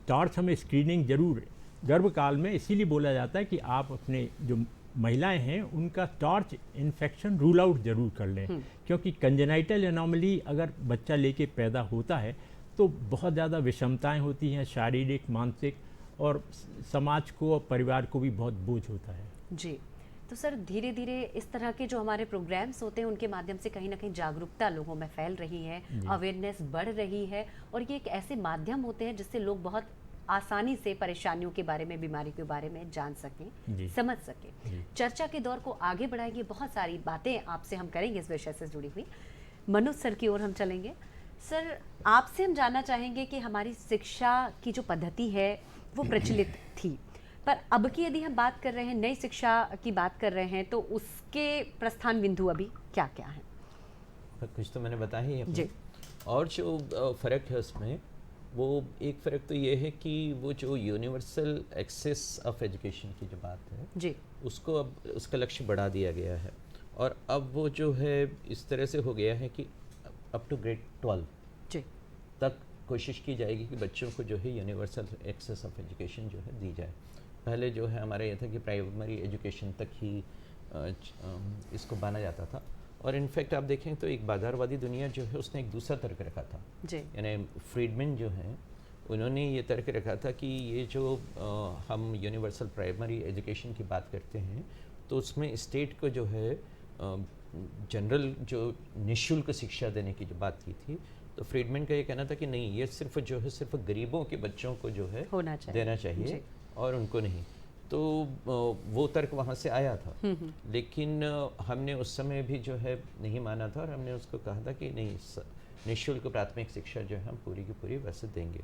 टॉर्च हमें स्क्रीनिंग जरूर गर्भकाल में इसीलिए बोला जाता है कि आप अपने जो महिलाएं हैं उनका टॉर्च इन्फेक्शन रूल आउट जरूर कर लें, क्योंकि कंजेनाइटल एनोमली अगर बच्चा लेके पैदा होता है तो बहुत ज़्यादा विषमताएं होती हैं, शारीरिक, मानसिक, और समाज को और परिवार को भी बहुत बोझ होता है। जी। तो सर धीरे धीरे इस तरह के जो हमारे प्रोग्राम्स होते हैं उनके माध्यम से कहीं ना कहीं जागरूकता लोगों में फैल रही है, अवेयरनेस बढ़ रही है, और ये एक ऐसे माध्यम होते हैं जिससे लोग बहुत आसानी से परेशानियों के बारे में, बीमारी के बारे में जान सकें, समझ सकें। चर्चा के दौर को आगे बढ़ाएंगे, बहुत सारी बातें आपसे हम करेंगे इस विषय से जुड़ी हुई। मनोज सर की ओर हम चलेंगे। सर आपसे हम जानना चाहेंगे कि हमारी शिक्षा की जो पद्धति है वो प्रचलित थी, पर अब की यदि हम बात कर रहे हैं, नई शिक्षा की बात कर रहे हैं, तो उसके प्रस्थान बिंदु अभी क्या क्या हैं? कुछ तो मैंने बताया ही है जी। और जो फ़र्क है उसमें, वो एक फ़र्क तो ये है कि वो जो यूनिवर्सल एक्सेस ऑफ एजुकेशन की जो बात है जी। उसको अब उसका लक्ष्य बढ़ा दिया गया है, और अब वो जो है इस तरह से हो गया है कि अप टू ग्रेड 12 जी। तक कोशिश की जाएगी कि बच्चों को जो है यूनिवर्सल एक्सेस ऑफ एजुकेशन जो है दी जाए। पहले जो है हमारे ये था कि प्राइमरी एजुकेशन तक ही इसको माना जाता था, और इनफैक्ट आप देखें तो एक बाजारवादी दुनिया जो है उसने एक दूसरा तर्क रखा था, यानी फ्रीडमैन जो हैं उन्होंने ये तर्क रखा था कि ये जो हम यूनिवर्सल प्राइमरी एजुकेशन की बात करते हैं तो उसमें स्टेट को जो है जनरल जो निःशुल्क शिक्षा देने की जो बात की थी, तो फ्रीडमैन का ये कहना था कि नहीं, ये सिर्फ जो है सिर्फ गरीबों के बच्चों को जो है देना चाहिए और उनको नहीं। तो वो तर्क वहाँ से आया था, लेकिन हमने उस समय भी जो है नहीं माना था, और हमने उसको कहा था कि नहीं, निःशुल्क प्राथमिक शिक्षा जो है हम पूरी की पूरी वैसे देंगे।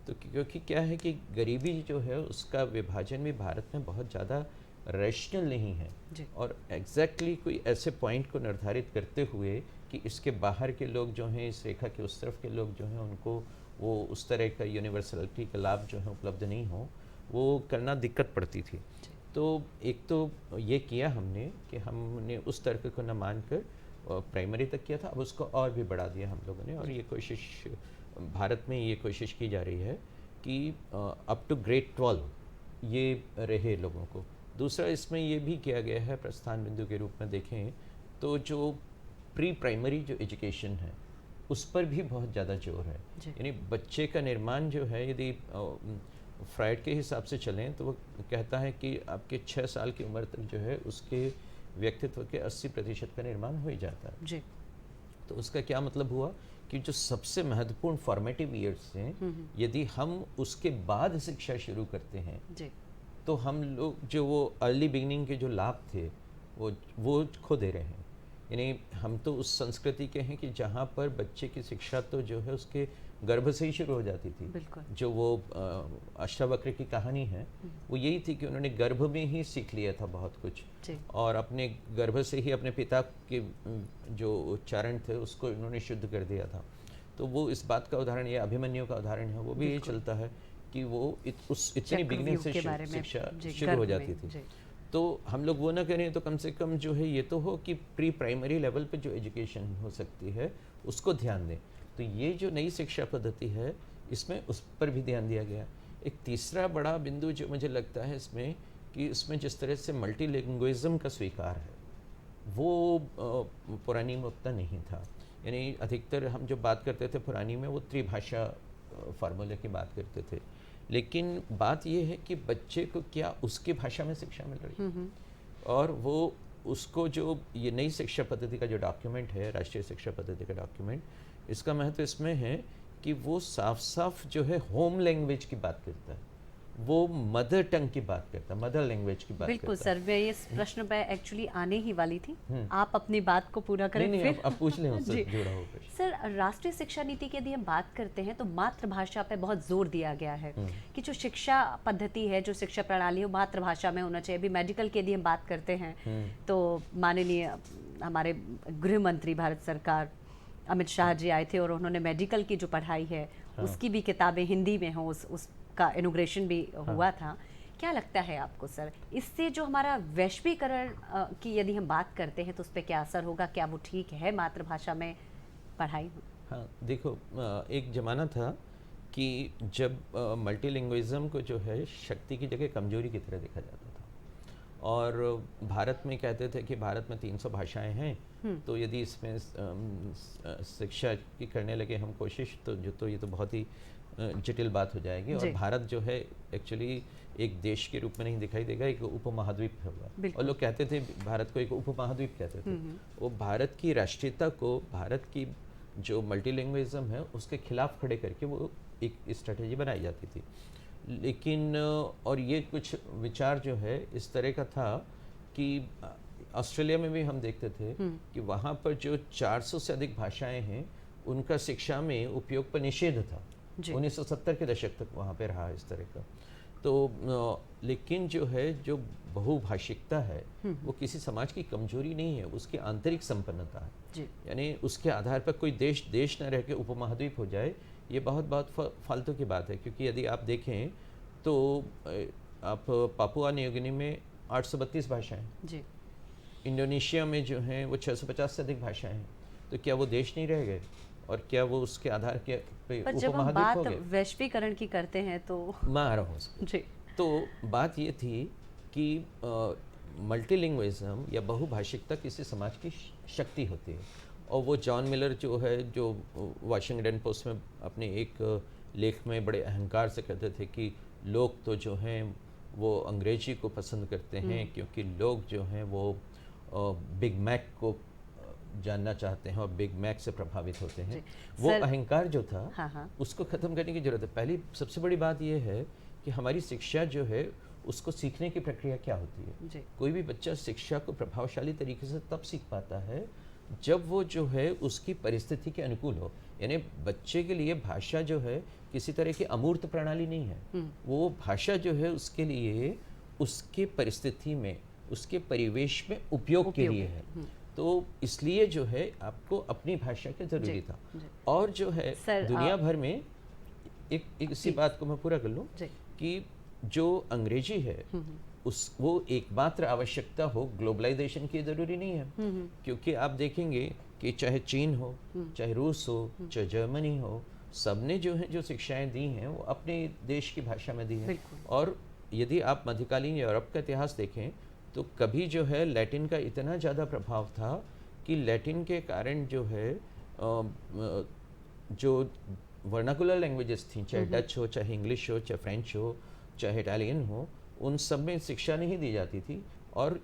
तो क्योंकि क्या है कि गरीबी जो है उसका विभाजन भी भारत में बहुत ज़्यादा रैशनल नहीं है, और एग्जैक्टली कोई ऐसे पॉइंट को निर्धारित करते हुए कि इसके बाहर के लोग जो हैं, इस रेखा के उस तरफ के लोग जो हैं, उनको वो उस तरह का यूनिवर्सलिटी का लाभ जो है उपलब्ध नहीं हो, वो करना दिक्कत पड़ती थी। तो एक तो ये किया हमने कि हमने उस तर्क को न मानकर प्राइमरी तक किया था, अब उसको और भी बढ़ा दिया हम लोगों ने, और ये कोशिश भारत में ये कोशिश की जा रही है कि अप टू ग्रेड 12 ये रहे लोगों को। दूसरा इसमें ये भी किया गया है, प्रस्थान बिंदु के रूप में देखें तो जो प्री प्राइमरी जो एजुकेशन है उस पर भी बहुत ज़्यादा जोर है, यानी बच्चे का निर्माण जो है, यदि फ्राइड के हिसाब से चलें तो वो कहता है कि आपके 6 साल की उम्र तक जो है उसके व्यक्तित्व के 80% का निर्माण हो ही जाता है जी। तो उसका क्या मतलब हुआ कि जो सबसे महत्वपूर्ण फॉर्मेटिव ईयर्स हैं, यदि हम उसके बाद शिक्षा शुरू करते हैं जी, तो हम लोग जो वो अर्ली बिगनिंग के जो लाभ थे वो खो दे रहे हैं। यानी हम तो उस संस्कृति के हैं कि जहाँ पर बच्चे की शिक्षा तो जो है उसके गर्भ से ही शुरू हो जाती थी। जो वो अष्टावक्र की कहानी है वो यही थी कि उन्होंने गर्भ में ही सीख लिया था बहुत कुछ, और अपने गर्भ से ही अपने पिता के जो उच्चारण थे उसको उन्होंने शुद्ध कर दिया था। तो वो इस बात का उदाहरण, ये अभिमन्यु का उदाहरण है, वो भी यही चलता है कि वो उस इतनी बिगनिंग से शिक्षा शुरू हो जाती थी। तो हम लोग वो ना करें तो कम से कम जो है ये तो हो कि प्री प्राइमरी लेवल पे जो एजुकेशन हो सकती है उसको ध्यान दें। तो ये जो नई शिक्षा पद्धति है इसमें उस पर भी ध्यान दिया गया। एक तीसरा बड़ा बिंदु जो मुझे लगता है इसमें कि इसमें जिस तरह से मल्टीलैंग्वेजिज्म का स्वीकार है वो पुरानी में उतना नहीं था। यानी अधिकतर हम जो बात करते थे पुरानी में वो त्रिभाषा फार्मूले की बात करते थे, लेकिन बात ये है कि बच्चे को क्या उसकी भाषा में शिक्षा मिल रही है, और वो उसको जो ये नई शिक्षा पद्धति का जो डॉक्यूमेंट है, राष्ट्रीय शिक्षा पद्धति का डॉक्यूमेंट, इसका महत्व इसमें है कि वो साफ साफ जो है होम लैंग्वेज की बात करता है। वो मदर टंग की बात करता है, मदर लैंग्वेज की बात बिल्कुल करता है। सर, मैं इस प्रश्न पे एक्चुअली आने ही वाली थी, आप अपनी बात को पूरा करें नहीं फिर। आप पूछ लें उससे जी। जुड़ा हो कुछ। सर, राष्ट्रीय शिक्षा नीति की यदि हम बात करते हैं तो मातृभाषा पे बहुत जोर दिया गया है कि जो शिक्षा पद्धति है, जो शिक्षा प्रणाली है, वो मातृभाषा में होना चाहिए। अभी मेडिकल की यदि हम बात करते हैं तो माननीय हमारे गृह मंत्री भारत सरकार अमित शाह जी आए थे और उन्होंने मेडिकल की जो पढ़ाई है उसकी भी किताबें हिंदी में हो, उसका इनोग्रेशन भी हुआ था। क्या लगता है आपको सर, इससे जो हमारा वैश्वीकरण की यदि हम बात करते हैं तो उस पर क्या असर होगा? क्या वो ठीक है मातृभाषा में पढ़ाई? हाँ देखो, एक ज़माना था कि जब मल्टीलिंग्विज्म को जो है शक्ति की जगह कमजोरी की तरह देखा जाता था, और भारत में कहते थे कि भारत में 300 भाषाएं हैं, तो यदि इसमें शिक्षा की करने लगे हम कोशिश तो ये तो बहुत ही जटिल बात हो जाएगी। और भारत जो है एक्चुअली एक देश के रूप में नहीं दिखाई देगा, एक उपमहाद्वीप होगा। और लोग कहते थे भारत को एक उपमहाद्वीप कहते थे। वो भारत की राष्ट्रीयता को, भारत की जो मल्टीलिंग्विज्म है उसके खिलाफ खड़े करके वो एक स्ट्रेटेजी बनाई जाती थी। लेकिन और ये कुछ विचार जो है इस तरह का था कि ऑस्ट्रेलिया में भी हम देखते थे कि वहाँ पर जो 400 से अधिक भाषाएं हैं उनका शिक्षा में उपयोग पर निषेध था। 1970 के दशक तक वहाँ पे रहा इस तरह का। तो लेकिन जो है जो बहुभाषिकता है वो किसी समाज की कमजोरी नहीं है, उसकी आंतरिक संपन्नता है। यानी उसके आधार पर कोई देश न रह के उपमहाद्वीप हो जाए, ये बहुत फालतू की बात है। क्योंकि यदि आप देखें तो आप पापुआ न्यू गिनी में 832 भाषाएं, इंडोनेशिया में जो हैं वो 650 से अधिक भाषाएं हैं। तो क्या वो देश नहीं रह गए? और क्या वो उसके आधार के पर जब हम बात वैश्वीकरण की करते हैं तो मैं आ रहा हूँ जी। तो बात ये थी कि मल्टीलिंग्विज्म या बहुभाषिकता किसी समाज की शक्ति होती है। और वो जॉन मिलर जो है, जो वाशिंगटन पोस्ट में अपने एक लेख में बड़े अहंकार से कहते थे कि लोग तो जो हैं वो अंग्रेजी को पसंद करते हैं क्योंकि लोग जो हैं वो बिग मैक को जानना चाहते हैं और बिग मैक से प्रभावित होते हैं। वो अहंकार जो था उसको ख़त्म करने की ज़रूरत है। पहली सबसे बड़ी बात ये है कि हमारी शिक्षा जो है उसको सीखने की प्रक्रिया क्या होती है। कोई भी बच्चा शिक्षा को प्रभावशाली तरीके से तब सीख पाता है जब वो जो है उसकी परिस्थिति के अनुकूल हो। यानी बच्चे के लिए भाषा जो है किसी तरह की अमूर्त प्रणाली नहीं है। वो भाषा जो है उसके लिए उसके परिस्थिति में, उसके परिवेश में उपयोग के लिए है। तो इसलिए जो है आपको अपनी भाषा की जरूरी था। और जो है दुनिया भर में एक इसी बात को मैं पूरा कर लूँ कि जो अंग्रेजी है वो एकमात्र आवश्यकता हो ग्लोबलाइजेशन की जरूरी नहीं है। क्योंकि आप देखेंगे कि चाहे चीन हो, चाहे रूस हो, चाहे जर्मनी हो, सबने जो है जो शिक्षाएं दी हैं वो अपने देश की भाषा में दी हैं। और यदि आप मध्यकालीन यूरोप का इतिहास देखें तो कभी जो है लैटिन का इतना ज़्यादा प्रभाव था कि लैटिन के कारण जो है जो वर्नाकुलर लैंग्वेजेस थी, चाहे डच हो, चाहे इंग्लिश हो, चाहे फ्रेंच हो, चाहे इटालियन हो, उन सब में शिक्षा नहीं दी जाती थी। और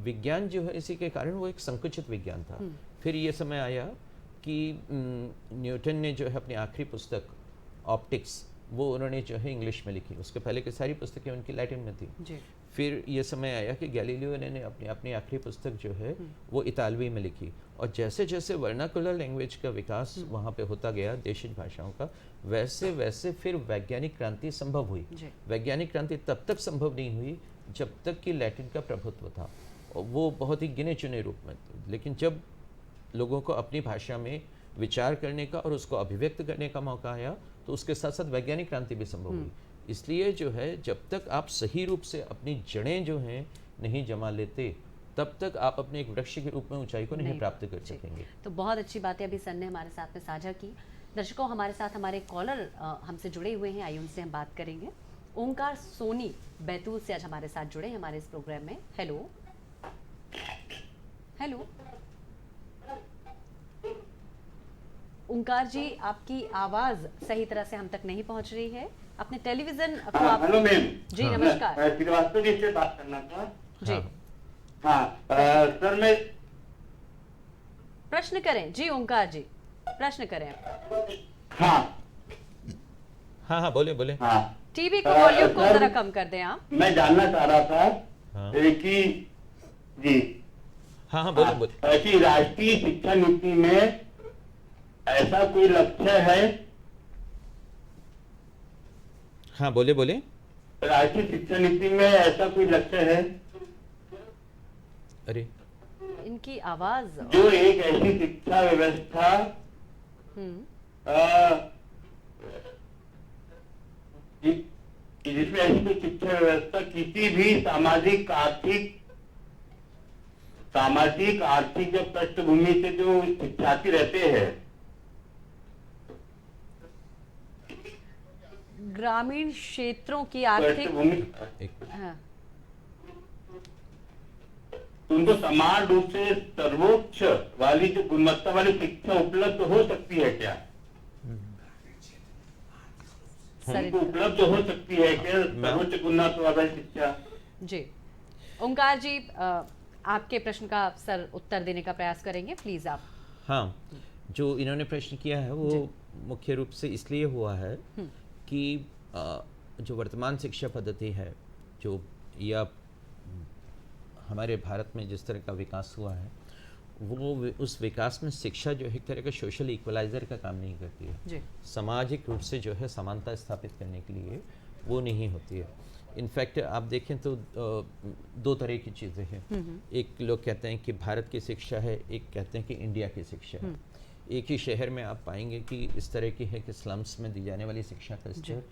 विज्ञान जो है इसी के कारण वो एक संकुचित विज्ञान था। फिर ये समय आया कि न्यूटन ने जो है अपनी आखिरी पुस्तक ऑप्टिक्स वो उन्होंने जो है इंग्लिश में लिखी। उसके पहले की सारी पुस्तकें उनकी लैटिन में थी। फिर ये समय आया कि गैलीलियो ने अपनी आखिरी पुस्तक जो है वो इतालवी में लिखी। और जैसे जैसे वर्नाकुलर लैंग्वेज का विकास वहाँ पे होता गया, देशिज भाषाओं का, वैसे वैसे फिर वैज्ञानिक क्रांति संभव हुई। वैज्ञानिक क्रांति तब तक संभव नहीं हुई जब तक कि लैटिन का प्रभुत्व था, और वो बहुत ही गिने चुने रूप में। लेकिन जब लोगों को अपनी भाषा में विचार करने का और उसको अभिव्यक्त करने का मौका आया तो उसके साथ साथ वैज्ञानिक क्रांति भी संभव हुई। इसलिए जो है जब तक आप सही रूप से अपनी जड़ें जो हैं नहीं जमा लेते तब तक आप अपने एक वृक्ष के रूप में ऊंचाई को नहीं प्राप्त कर सकेंगे। तो बहुत अच्छी बातें अभी सर ने हमारे साथ में साझा की। दर्शकों, हमारे साथ हमारे कॉलर हमसे जुड़े हुए हैं, आइए उनसे हम बात करेंगे। ओंकार सोनी बैतूल से आज हमारे साथ जुड़े हैं हमारे इस प्रोग्राम में। हेलो हेलो ओंकार जी, आपकी आवाज सही तरह से हम तक नहीं पहुंच रही है। अपने टेलीविजन को आप... हेलो मैम जी नमस्कार। श्रीवास्तव जी से बात करना था जी। सर मैं प्रश्न करें जी ओंकार जी, प्रश्न करें। हाँ हाँ, बोले बोले। हाँ टीवी को वॉल्यूम को सर, जरा कम कर दें आप। मैं जानना चाह रहा था हाँ कि जी हाँ हाँ, बोले बोले। कि राष्ट्रीय शिक्षा नीति में ऐसा कोई लक्ष्य है, हाँ बोले बोले। राष्ट्रीय शिक्षा नीति में ऐसा कोई लक्ष्य है अरे इनकी आवाज जो एक ऐसी शिक्षा व्यवस्था हम्म, जिसमें ऐसी कोई शिक्षा व्यवस्था किसी भी सामाजिक आर्थिक जो पृष्ठभूमि से जो शिक्षार्थी रहते हैं, ग्रामीण क्षेत्रों की आर्थिक पृष्ठभूमि एक हाँ, उनको समान रूप से सर्वोच्च वाली जो गुणवत्ता वाली शिक्षा उपलब्ध हो सकती है क्या? सर उनको उपलब्ध हो सकती है क्या सर्वोच्च गुणवत्ता वाली शिक्षा? जी ओंकार जी, आपके प्रश्न का सर उत्तर देने का प्रयास करेंगे, प्लीज आप। हाँ, जो इन्होंने प्रश्न किया है वो मुख्य रूप से इसलिए हुआ है कि जो वर्तमान शिक्षा पद्धति है, जो या हमारे भारत में जिस तरह का विकास हुआ है, वो उस विकास में शिक्षा जो है एक तरह का सोशल इक्वलाइजर का काम नहीं करती है। जी सामाजिक रूप से जो है समानता स्थापित करने के लिए वो नहीं होती है। इनफैक्ट आप देखें तो दो तरह की चीज़ें हैं। एक लोग कहते हैं कि भारत की शिक्षा है, एक कहते हैं कि इंडिया की शिक्षा है। एक ही शहर में आप पाएंगे कि इस तरह की है कि स्लम्स में दी जाने वाली शिक्षा का स्तर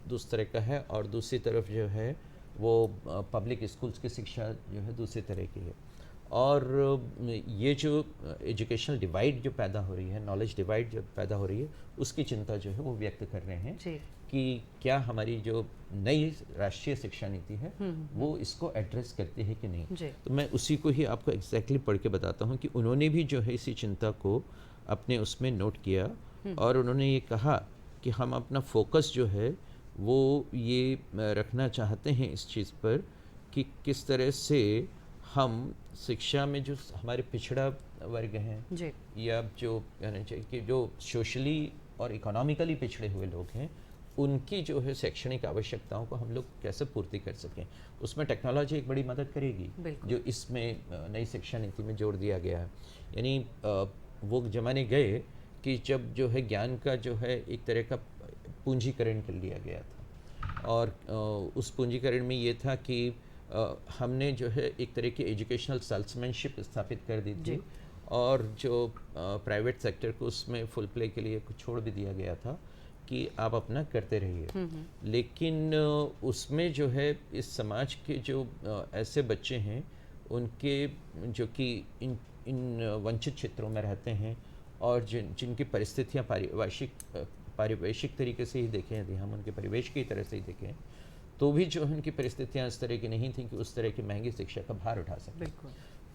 दूसरी तरह का है, और दूसरी तरफ जो है वो पब्लिक स्कूल्स की शिक्षा जो है दूसरी तरह की है। और ये जो एजुकेशनल डिवाइड जो पैदा हो रही है, नॉलेज डिवाइड जो पैदा हो रही है, उसकी चिंता जो है वो व्यक्त कर रहे हैं जी कि क्या हमारी जो नई राष्ट्रीय शिक्षा नीति है वो इसको एड्रेस करती है कि नहीं। जी तो मैं उसी को ही आपको एग्जैक्टली पढ़ के बताता हूँ कि उन्होंने भी जो है इसी चिंता को अपने उसमें नोट किया, और उन्होंने ये कहा कि हम अपना फोकस जो है वो ये रखना चाहते हैं इस चीज़ पर कि किस तरह से हम शिक्षा में जो हमारे पिछड़ा वर्ग हैं जी या जो कहना चाहिए कि जो सोशली और इकोनॉमिकली पिछड़े हुए लोग हैं, उनकी जो है शैक्षणिक आवश्यकताओं को हम लोग कैसे पूर्ति कर सकें, उसमें टेक्नोलॉजी एक बड़ी मदद करेगी, जो इसमें नई शिक्षा नीति में जोड़ दिया गया है। यानी वो ज़माने गए कि जब जो है ज्ञान का जो है एक तरह का पूंजीकरण कर लिया गया था, और उस पूंजीकरण में ये था कि हमने जो है एक तरह की एजुकेशनल सेल्समैनशिप स्थापित कर दी थी, और जो प्राइवेट सेक्टर को उसमें फुल प्ले के लिए कुछ छोड़ भी दिया गया था कि आप अपना करते रहिए। लेकिन उसमें जो है इस समाज के जो ऐसे बच्चे हैं उनके जो कि इन वंचित क्षेत्रों में रहते हैं, और जिनकी परिस्थितियाँ पारिवेशिक तरीके से ही देखें, यदि हम उनके परिवेश की तरह से ही देखें, तो भी जो है उनकी परिस्थितियाँ इस तरह की नहीं थी कि उस तरह की महंगी शिक्षा का भार उठा सकें।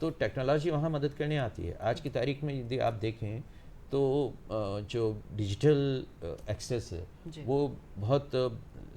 तो टेक्नोलॉजी वहाँ मदद करने आती है। आज की तारीख में यदि आप देखें तो जो डिजिटल एक्सेस है वो बहुत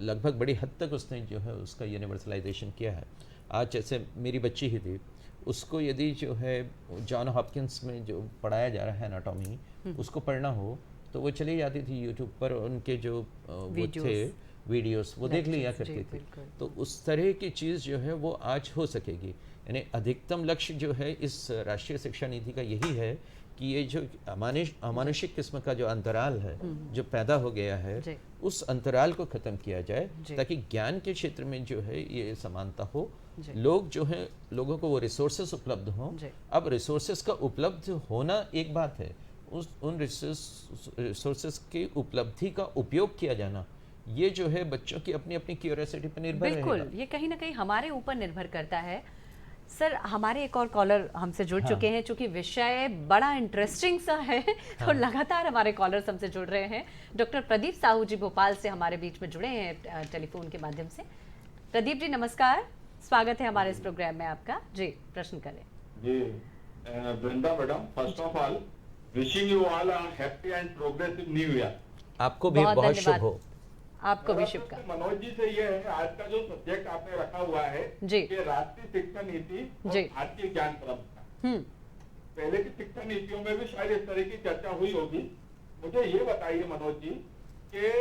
लगभग बड़ी हद तक उसने जो है उसका यूनिवर्सलाइजेशन किया है। आज जैसे मेरी बच्ची ही थी, उसको यदि जो है जॉन हॉपकिंस में जो पढ़ाया जा रहा है एनाटॉमी, उसको पढ़ना हो तो वो चली जाती थी यूट्यूब पर, उनके जो वो थे वीडियोस वो देख लिया करती थी। तो उस तरह की चीज़ जो है वो आज हो सकेगी। यानी अधिकतम लक्ष्य जो है इस राष्ट्रीय शिक्षा नीति का यही है कि ये जो अमानुषिक किस्म का जो अंतराल है जो पैदा हो गया है, उस अंतराल को ख़त्म किया जाए, ताकि ज्ञान के क्षेत्र में जो है ये समानता हो, लोग जो है लोगों को वो रिसोर्सेस उपलब्ध हों। अब रिसोर्सेस का उपलब्ध होना एक बात है, उन रिसोर्सेस की उपलब्धि का उपयोग किया जाना ये जो है बच्चों की अपनी अपनी क्यूरियोसिटी पर निर्भर रहेगा। बिल्कुल, ये कहीं ना कहीं हमारे ऊपर निर्भर करता है। सर, हमारे एक और कॉलर हमसे जुड़ चुके हैं, चूंकि विषय बड़ा इंटरेस्टिंग सा है तो लगातार हमारे कॉलर्स हमसे जुड़ रहे हैं। डॉक्टर प्रदीप साहू जी भोपाल से हमारे बीच में जुड़े हैं टेलीफोन के माध्यम से। प्रदीप जी नमस्कार, स्वागत है हमारे इस प्रोग्राम में आपका। जी प्रश्न करें। जी Vrinda madam, first of all wishing you all a happy and progressive new year. आपको भी बहुत शुभ हो। आपको भी शुभकामनाएं। मनोज जी से ये है, आज का जो सब्जेक्ट आपने रखा हुआ है जी कि राष्ट्रीय शिक्षा नीति और जी भारतीय ज्ञान परंपरा। पहले की शिक्षा नीतियों में भी शायद इस तरह की चर्चा हुई होगी। मुझे ये बताइए मनोज जी कि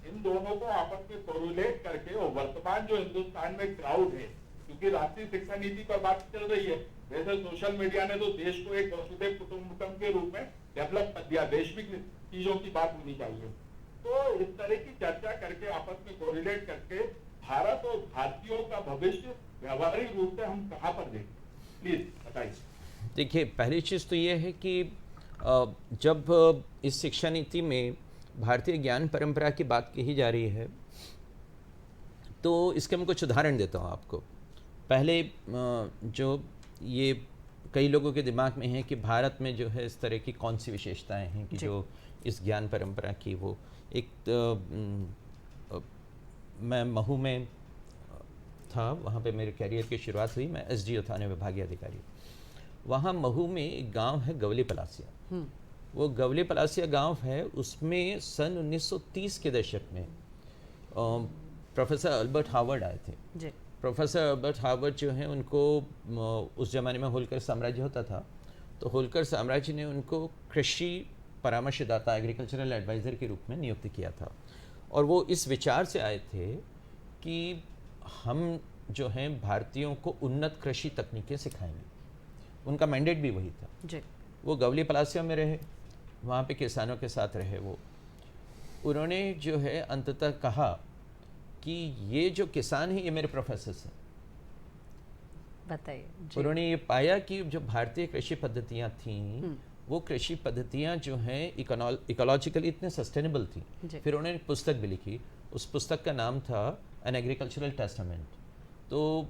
इन दोनों को आपस में कोरिलेट करके और वर्तमान जो हिंदुस्तान में क्राउड है, क्योंकि राष्ट्रीय शिक्षा नीति पर बात चल रही है, वैसे सोशल मीडिया ने तो देश को एक वसुधैव कुटुंबकम के रूप में डेवलप कर दिया, वैश्विक चीजों की बात होनी चाहिए। तो इस तरह की चर्चा करके आपस में कोरिलेट करके भारत और भारतीयों का भविष्य व्यवहारिक रूप से हम कहाँ पर देखें, प्लीज बताइए। देखिए, पहली चीज़ तो ये है कि जब इस शिक्षा नीति में भारतीय ज्ञान परंपरा की बात कही जा रही है, तो इसके मैं कुछ उदाहरण देता हूँ आपको। पहले जो ये कई लोगों के दिमाग में है कि भारत में जो है इस तरह की कौन सी विशेषताएं हैं कि जो इस ज्ञान परंपरा की, वो एक मैं महू में था, वहाँ पे मेरे कैरियर की शुरुआत हुई। मैं SDO थाने विभागीय अधिकारी। वहाँ महू में एक गांव है गवली पलासिया। वो गवली पलासिया गांव है, उसमें सन 1930 के दशक में प्रोफेसर अल्बर्ट हार्वर्ड आए थे। प्रोफेसर अल्बर्ट हार्वर्ड जो हैं, उनको उस ज़माने में होलकर साम्राज्य होता था, तो होलकर साम्राज्य ने उनको कृषि परामर्शदाता, एग्रीकल्चरल एडवाइज़र के रूप में नियुक्त किया था। और वो इस विचार से आए थे कि हम जो हैं भारतीयों को उन्नत कृषि तकनीकें सिखाएंगे। उनका मैंडेट भी वही था। वो गवली पलासिया में रहे, वहाँ पे किसानों के साथ रहे। उन्होंने जो है अंततः कहा कि ये जो किसान हैं ये मेरे प्रोफेसर्स हैं। बताइए। उन्होंने ये पाया कि जो भारतीय कृषि पद्धतियाँ थीं, वो कृषि पद्धतियाँ जो हैं इकोलॉजिकली इतने सस्टेनेबल थी। फिर उन्होंने एक पुस्तक भी लिखी, उस पुस्तक का नाम था एन एग्रीकल्चरल टेस्टामेंट। तो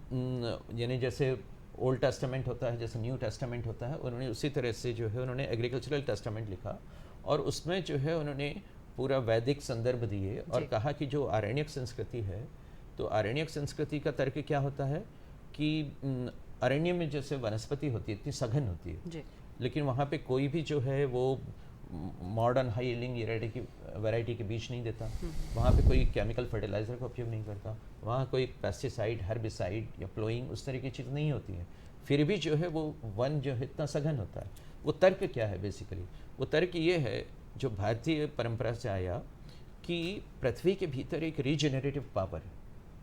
यानी जैसे ओल्ड टेस्टामेंट होता है, जैसे न्यू टेस्टामेंट होता है, उन्होंने उसी तरह से जो है उन्होंने एग्रीकल्चरल टेस्टामेंट लिखा। और उसमें जो है उन्होंने पूरा वैदिक संदर्भ दिए और कहा कि जो आरण्यक संस्कृति है, तो आरण्यक संस्कृति का तर्क क्या होता है कि अरण्य में जैसे वनस्पति होती है इतनी सघन होती है, लेकिन वहाँ पे कोई भी जो है वो मॉडर्न हाई यील्डिंग वैरायटी के बीज नहीं देता। वहाँ पे कोई केमिकल फर्टिलाइज़र का उपयोग नहीं करता। वहाँ कोई पेस्टिसाइड, हर्बिसाइड या प्लोइंग उस तरह की चीज़ नहीं होती है। फिर भी जो है वो वन जो है इतना सघन होता है। वो तर्क क्या है बेसिकली? वो तर्क ये है जो भारतीय परंपरा से आया कि पृथ्वी के भीतर एक रीजेनरेटिव पावर है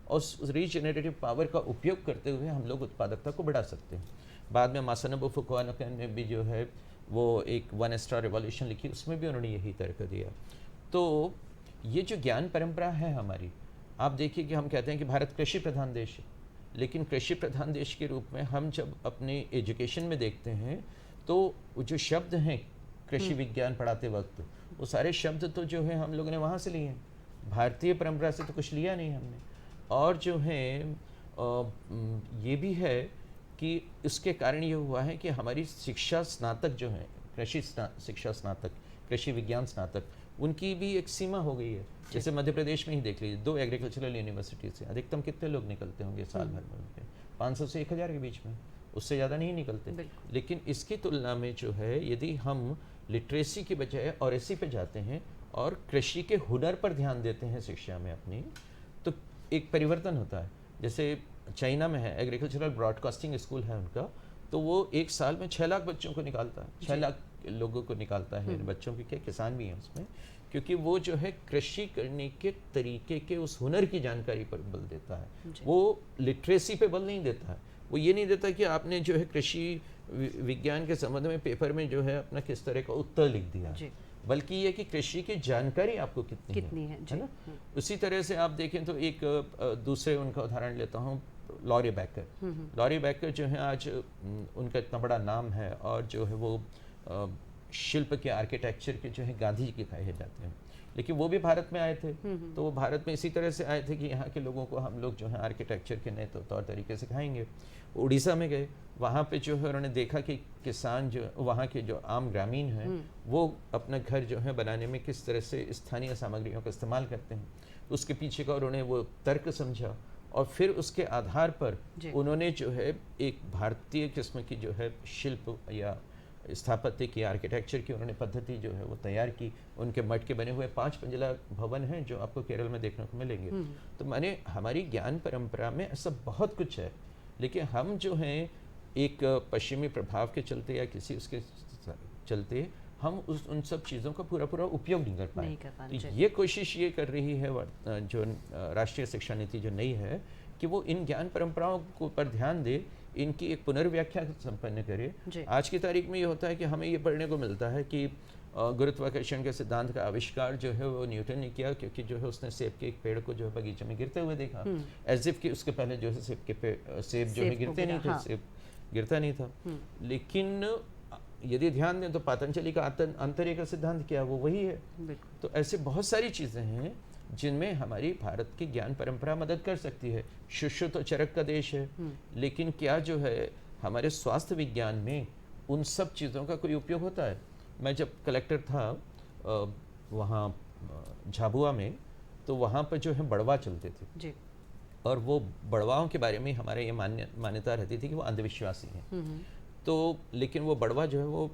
और उस रीजेनरेटिव पावर का उपयोग करते हुए हम लोग उत्पादकता को बढ़ा सकते हैं। बाद में मासानोबु फुकुओका ने भी जो है वो एक 1 स्टार रिवॉल्यूशन लिखी, उसमें भी उन्होंने यही तर्क दिया। तो ये जो ज्ञान परंपरा है हमारी, आप देखिए कि हम कहते हैं कि भारत कृषि प्रधान देश है, लेकिन कृषि प्रधान देश के रूप में हम जब अपने एजुकेशन में देखते हैं तो जो शब्द हैं कृषि विज्ञान पढ़ाते वक्त, वो सारे शब्द तो जो है हम लोगों ने वहाँ से लिए हैं, भारतीय परंपरा से तो कुछ लिया नहीं हमने। और जो है ये भी है कि इसके कारण ये हुआ है कि हमारी शिक्षा स्नातक जो है, कृषि शिक्षा स्नातक, कृषि विज्ञान स्नातक, उनकी भी एक सीमा हो गई है। जैसे मध्य प्रदेश में ही देख लीजिए, 2 एग्रीकल्चरल यूनिवर्सिटी से अधिकतम कितने लोग निकलते होंगे साल भर में? उनके 500 से 1000 के बीच में, उससे ज़्यादा नहीं निकलते। लेकिन इसकी तुलना में जो है यदि हम लिटरेसी की बजाय ऑरेसी पे जाते हैं और कृषि के हुनर पर ध्यान देते हैं शिक्षा में अपनी, तो एक परिवर्तन होता है। जैसे चाइना में है एग्रीकल्चरल ब्रॉडकास्टिंग स्कूल है उनका, तो वो एक साल में 6 लाख बच्चों को निकालता है, 6 लाख लोगों को निकालता है, बच्चों के क्या किसान भी हैं उसमें, क्योंकि वो जो है कृषि करने के तरीके के उस हुनर की जानकारी पर बल देता है। वो लिटरेसी पे बल नहीं देता है। वो ये नहीं देता कि आपने जो है कृषि विज्ञान के संबंध में पेपर में जो है अपना किस तरह का उत्तर लिख दिया, बल्कि ये कि कृषि की जानकारी आपको कितनी है ना। उसी तरह से आप देखें तो एक दूसरे उनका उदाहरण लेता हूँ, लॉरी बैकर। लॉरी बैकर जो है आज उनका इतना बड़ा नाम है और जो है वो शिल्प के आर्किटेक्चर के जो है गांधी जी के कहे जाते हैं, लेकिन वो भी भारत में आए थे। तो वो भारत में इसी तरह से आए थे कि यहाँ के लोगों को हम लोग जो है आर्किटेक्चर के नए तौर तरीके सिखाएंगे। उड़ीसा में गए, वहाँ पे जो है उन्होंने देखा कि किसान जो वहाँ के जो आम ग्रामीण हैं वो अपना घर जो है बनाने में किस तरह से स्थानीय सामग्रियों का इस्तेमाल करते हैं। उसके पीछे का उन्होंने वो तर्क समझा और फिर उसके आधार पर उन्होंने जो है एक भारतीय किस्म की जो है शिल्प या स्थापत्य की, आर्किटेक्चर की उन्होंने पद्धति जो है वो तैयार की। उनके मठ के बने हुए 5 मंजिला भवन हैं जो आपको केरल में देखने को मिलेंगे। तो माने हमारी ज्ञान परंपरा में ऐसा बहुत कुछ है, लेकिन हम जो हैं एक पश्चिमी प्रभाव के चलते या किसी उसके चलते हम उन सब चीज़ों का पूरा उपयोग नहीं कर नहीं पाए। कर पाए, तो ये कोशिश ये कर रही है जो राष्ट्रीय शिक्षा नीति जो नई है कि वो इन ज्ञान परंपराओं को पर ध्यान दे, इनकी एक पुनर्व्याख्या संपन्न करे। आज की तारीख में ये होता है कि हमें ये पढ़ने को मिलता है कि गुरुत्वाकर्षण के सिद्धांत का आविष्कार जो है वो न्यूटन ने किया, क्योंकि जो है उसने सेब के एक पेड़ को जो है बगीचे में गिरते हुए देखा, एज इफ कि उसके पहले जो है सेब जो है गिरते नहीं थे, सेब गिरता नहीं था। लेकिन यदि ध्यान दें तो पतंजलि का आंतर्य का सिद्धांत क्या है, वो वही है। तो ऐसे बहुत सारी चीज़ें हैं जिनमें हमारी भारत की ज्ञान परंपरा मदद कर सकती है। शिष्य तो चरक का देश है, लेकिन क्या जो है हमारे स्वास्थ्य विज्ञान में उन सब चीज़ों का कोई उपयोग होता है? मैं जब कलेक्टर था वहाँ झाबुआ में, तो वहाँ पर जो है बड़वा चलते थे जी। और वो बड़वाओं के बारे में हमारे ये मान्यता रहती थी कि वो अंधविश्वासी हैं। तो लेकिन वो बड़वा जो है वो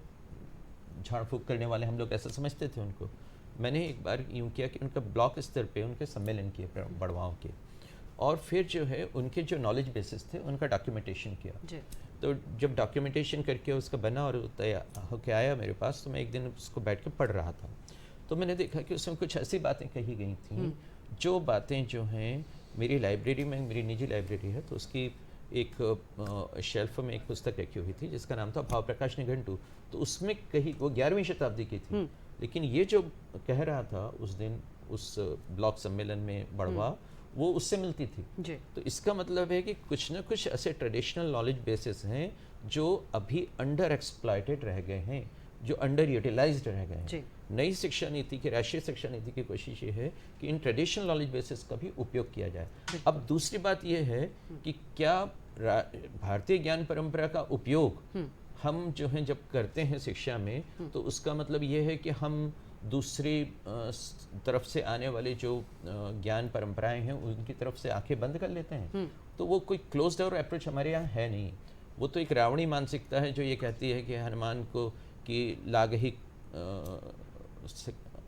झाड़ फूक करने वाले हम लोग ऐसा समझते थे उनको। मैंने एक बार यूँ किया कि उनका ब्लॉक स्तर पे उनके सम्मेलन किए बड़वाओं के, और फिर जो है उनके जो नॉलेज बेसिस थे उनका डॉक्यूमेंटेशन किया। तो जब डॉक्यूमेंटेशन करके उसका बना और तैयार होके आया मेरे पास, तो मैं एक दिन उसको बैठ के पढ़ रहा था। तो मैंने देखा कि उसमें कुछ ऐसी बातें कही गई थी जो बातें जो हैं मेरी लाइब्रेरी में, मेरी निजी लाइब्रेरी है, तो उसकी एक शेल्फ में एक पुस्तक रखी हुई थी जिसका नाम था भाव प्रकाश निघंटू। तो उसमें कही, वो 11वीं शताब्दी की थी, लेकिन ये जो कह रहा था उस दिन उस ब्लॉक सम्मेलन में बड़वा, वो उससे मिलती थी जी। तो इसका मतलब है कि कुछ ना कुछ ऐसे ट्रेडिशनल नॉलेज बेसिस हैं जो अभी अंडर एक्सप्लॉयटेड रह गए हैं, जो अंडर यूटिलाइज्ड रह गए हैं। नई शिक्षा नीति की, राष्ट्रीय शिक्षा नीति की कोशिश ये है कि इन ट्रेडिशनल नॉलेज बेसिस का भी उपयोग किया जाए। अब दूसरी बात ये है कि क्या भारतीय ज्ञान परंपरा का उपयोग हम जो है जब करते हैं शिक्षा में, तो उसका मतलब ये है कि हम दूसरी तरफ से आने वाले जो ज्ञान परंपराएं हैं उनकी तरफ से आंखें बंद कर लेते हैं। तो वो कोई क्लोज डोर अप्रोच हमारे यहाँ है नहीं। वो तो एक रावणी मानसिकता है जो ये कहती है कि हनुमान को कि लाग ही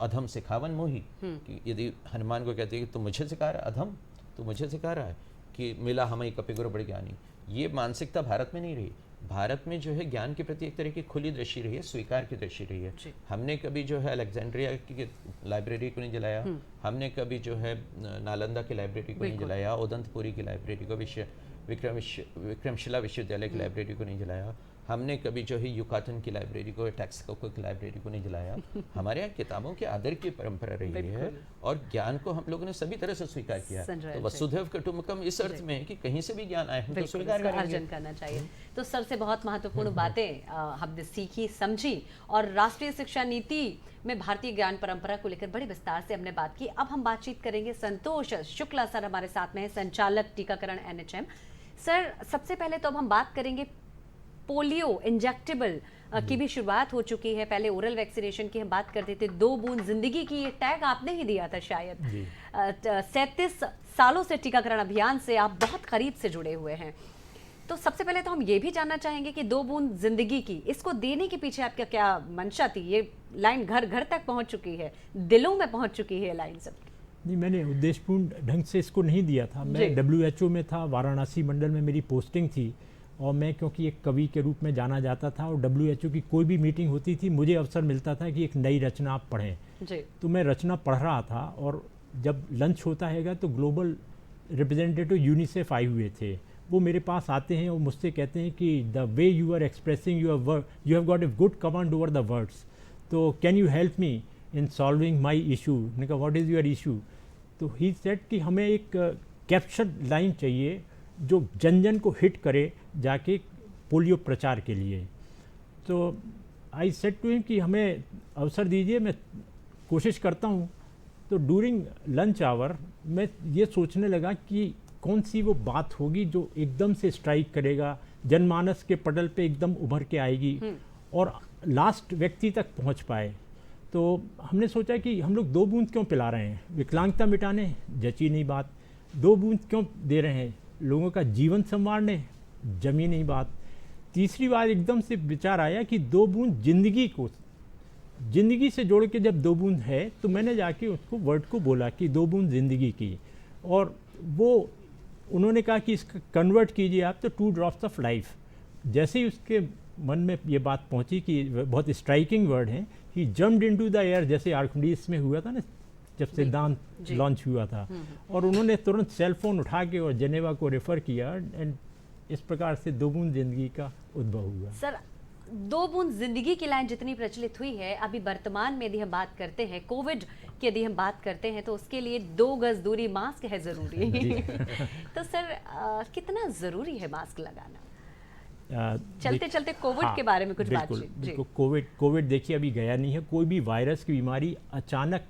अधम सिखावन मोही, कि यदि हनुमान को कहती है कि तुम मुझे सिखा रहा है अधम, तो मुझे सिखा रहा है कि मिला हमें कपिगुरु बड़े ज्ञानी। ये मानसिकता भारत में नहीं रही। भारत में जो है ज्ञान के प्रति एक तरह की खुली दृष्टि रही है, स्वीकार की दृष्टि रही है। हमने कभी जो है अलेक्जेंड्रिया की लाइब्रेरी को नहीं जलाया, हमने कभी जो है नालंदा की लाइब्रेरी को नहीं जलाया, उदंतपुरी की लाइब्रेरी को, विक्रमशिला विश्वविद्यालय की लाइब्रेरी को नहीं जलाया, हमने कभी जो है युकातन की लाइब्रेरी को, टेक्सको की लाइब्रेरी को नहीं जलाया। हमारे यहाँ किताबों के आदर की परंपरा रही है और ज्ञान को हम लोगों ने सभी तरह से स्वीकार किया। तो वसुधैव कुटुंबकम इस अर्थ में है कि कहीं से भी ज्ञान आए हम तो स्वीकार अर्जन करना चाहिए। तो सर से बहुत महत्वपूर्ण बातें हमने सीखी, समझी, और राष्ट्रीय शिक्षा नीति में भारतीय ज्ञान परंपरा को लेकर बड़े विस्तार से हमने बात की। अब हम बातचीत करेंगे संतोष शुक्ला सर हमारे साथ में है, संचालक टीकाकरण NHM। सर सबसे पहले तो अब हम बात करेंगे पोलियो इंजेक्टेबल की भी शुरुआत हो चुकी है। पहले ओरल वैक्सीनेशन की हम बात करते थे, 2 बूंद जिंदगी की, ये टैग आपने ही दिया था शायद। 37 सालों से टीकाकरण अभियान से आप बहुत करीब से जुड़े हुए हैं। तो सबसे पहले तो हम ये भी जानना चाहेंगे कि 2 बूंद जिंदगी की, इसको देने के पीछे आपका क्या मंशा थी? ये लाइन घर घर तक पहुंच चुकी है, दिलों में पहुंच चुकी है लाइन सब। नहीं, मैंने उद्देश्यपूर्ण ढंग से इसको नहीं दिया था। मैं WHO में था, वाराणसी मंडल में मेरी पोस्टिंग थी, और मैं क्योंकि एक कवि के रूप में जाना जाता था और WHO की कोई भी मीटिंग होती थी मुझे अवसर मिलता था कि एक नई रचना आप पढ़ें। तो मैं रचना पढ़ रहा था, और जब लंच होता है तो ग्लोबल रिप्रेजेंटेटिव यूनिसेफ आए हुए थे। वो मेरे पास आते हैं और मुझसे कहते हैं कि the way you are expressing you have got a good command over the words, तो can you help me in solving my issue. मैंने कहा व्हाट इज़ योर इशू? तो ही सेड कि हमें एक कैप्चर लाइन चाहिए जो जन जन को हिट करे जाके पोलियो प्रचार के लिए। तो आई सेड टू हिम कि हमें अवसर दीजिए, मैं कोशिश करता हूँ। तो डूरिंग लंच आवर मैं ये सोचने लगा कि कौन सी वो बात होगी जो एकदम से स्ट्राइक करेगा, जनमानस के पटल पे एकदम उभर के आएगी और लास्ट व्यक्ति तक पहुँच पाए। तो हमने सोचा कि हम लोग 2 बूंद क्यों पिला रहे हैं, विकलांगता मिटाने जची नहीं बात, 2 बूंद क्यों दे रहे हैं, लोगों का जीवन संवारने जमी नहीं बात। तीसरी बार एकदम से विचार आया कि 2 बूंद जिंदगी से जोड़ के जब 2 बूंद है, तो मैंने जाके उसको वर्ड को बोला कि 2 बूंद जिंदगी की, और वो उन्होंने कहा कि इसका कन्वर्ट कीजिए आप तो 2 ड्रॉप्स ऑफ लाइफ। जैसे ही उसके मन में ये बात पहुंची कि बहुत स्ट्राइकिंग वर्ड है ही जम्प्ड इनटू द एयर, जैसे आर्किमिडीज में हुआ था ना जब सिद्धांत लॉन्च हुआ था, और उन्होंने तुरंत सेल फोन उठा के और जेनेवा को रेफर किया, एंड इस प्रकार से दो बूंद जिंदगी का उद्भव हुआ। सर, दो बूंद जिंदगी की लाइन जितनी प्रचलित हुई है, अभी वर्तमान में यदि हम बात करते हैं, कोविड की यदि हम बात करते हैं, तो उसके लिए 2 गज दूरी, मास्क है जरूरी। तो सर कितना जरूरी है मास्क लगाना? चलते चलते कोविड के बारे में कुछ बातचीत। कोविड देखिए अभी गया नहीं है। कोई भी वायरस की बीमारी अचानक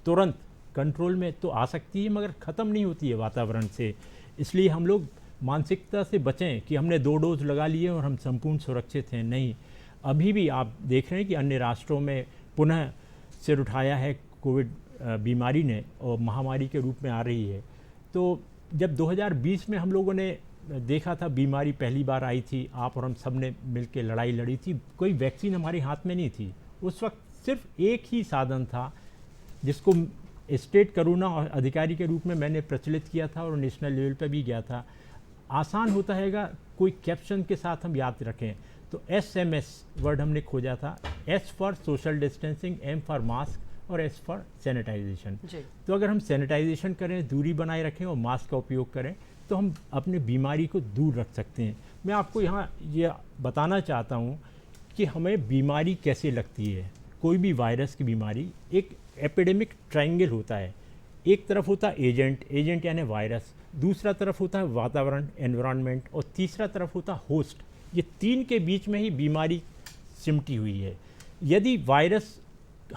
तुरंत कंट्रोल में तो आ सकती है, मगर ख़त्म नहीं होती है वातावरण से। इसलिए हम लोग मानसिकता से बचें कि हमने 2 डोज लगा लिए और हम संपूर्ण सुरक्षित हैं। नहीं, अभी भी आप देख रहे हैं कि अन्य राष्ट्रों में पुनः सिर उठाया है कोविड बीमारी ने, और महामारी के रूप में आ रही है। तो जब 2020 में हम लोगों ने देखा था, बीमारी पहली बार आई थी, आप और हम सब ने मिलकर लड़ाई लड़ी थी, कोई वैक्सीन हमारे हाथ में नहीं थी। उस वक्त सिर्फ एक ही साधन था जिसको स्टेट कोरोना अधिकारी के रूप में मैंने प्रचलित किया था और नेशनल लेवल पर भी गया था। आसान होता हैगा, कोई कैप्शन के साथ हम याद रखें, तो SMS वर्ड हमने खोजा था। S for social distancing, M for mask और S फॉर सैनिटाइजेशन। तो अगर हम सैनिटाइजेशन करें, दूरी बनाए रखें और मास्क का उपयोग करें, तो हम अपने बीमारी को दूर रख सकते हैं। मैं आपको यहाँ ये बताना चाहता हूँ कि हमें बीमारी कैसे लगती है। कोई भी वायरस की बीमारी एक एपिडेमिक ट्रायंगल होता है। एक तरफ होता है एजेंट यानी वायरस, दूसरा तरफ होता है वातावरण एनवायरनमेंट, और तीसरा तरफ होता है होस्ट। ये 3 के बीच में ही बीमारी सिमटी हुई है। यदि वायरस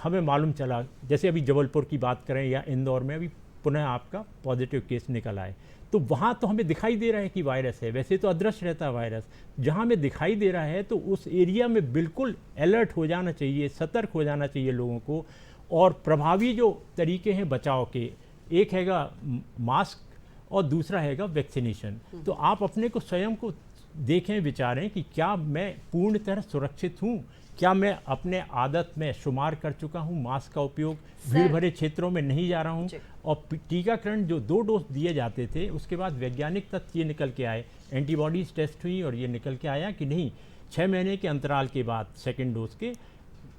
हमें मालूम चला, जैसे अभी जबलपुर की बात करें या इंदौर में अभी पुनः आपका पॉजिटिव केस निकल आए, तो वहाँ तो हमें दिखाई दे रहा है कि वायरस है, वैसे तो अदृश्य रहता है वायरस। जहाँ हमें दिखाई दे रहा है तो उस एरिया में बिल्कुल अलर्ट हो जाना चाहिए, सतर्क हो जाना चाहिए लोगों को। और प्रभावी जो तरीके हैं बचाव के, एक हैगा मास्क और दूसरा हैगा वैक्सीनेशन। तो आप अपने को स्वयं को देखें, विचारें कि क्या मैं पूर्ण तरह सुरक्षित हूँ, क्या मैं अपने आदत में शुमार कर चुका हूँ मास्क का उपयोग, भीड़ भरे क्षेत्रों में नहीं जा रहा हूँ। और टीकाकरण जो 2 डोज दिए जाते थे, उसके बाद वैज्ञानिक तथ्य ये निकल के आए, एंटीबॉडीज टेस्ट हुई और ये निकल के आया कि नहीं, 6 महीने के अंतराल के बाद सेकेंड डोज के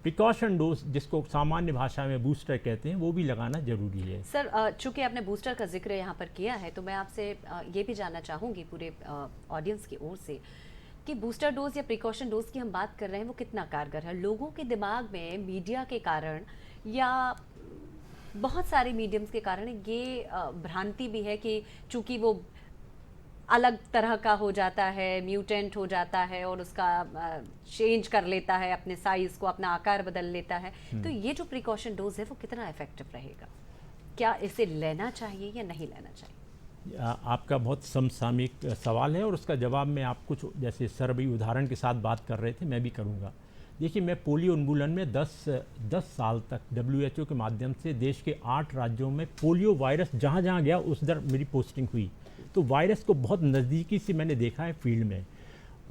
प्रिकॉशन डोज, जिसको सामान्य भाषा में बूस्टर कहते हैं, वो भी लगाना जरूरी है। सर, चूंकि आपने बूस्टर का जिक्र यहाँ पर किया है, तो मैं आपसे ये भी जानना चाहूँगी पूरे ऑडियंस की ओर से कि बूस्टर डोज या प्रिकॉशन डोज की हम बात कर रहे हैं, वो कितना कारगर है। लोगों के दिमाग में मीडिया के कारण या बहुत सारे मीडियम्स के कारण ये भ्रांति भी है कि चूंकि वो अलग तरह का हो जाता है, म्यूटेंट हो जाता है और उसका चेंज कर लेता है, अपने साइज को, अपना आकार बदल लेता है, तो ये जो प्रिकॉशन डोज है वो कितना इफेक्टिव रहेगा? क्या इसे लेना चाहिए या नहीं लेना चाहिए? आपका बहुत समसामयिक सवाल है और उसका जवाब मैं आप कुछ जैसे सर अभी उदाहरण के साथ बात कर रहे थे, मैं भी करूँगा। देखिए, मैं पोलियो उन्मूलन में 10 साल तक WHO के माध्यम से देश के 8 राज्यों में पोलियो वायरस जहाँ जहाँ गया उस दर मेरी पोस्टिंग हुई। तो वायरस को बहुत नज़दीकी से मैंने देखा है फील्ड में।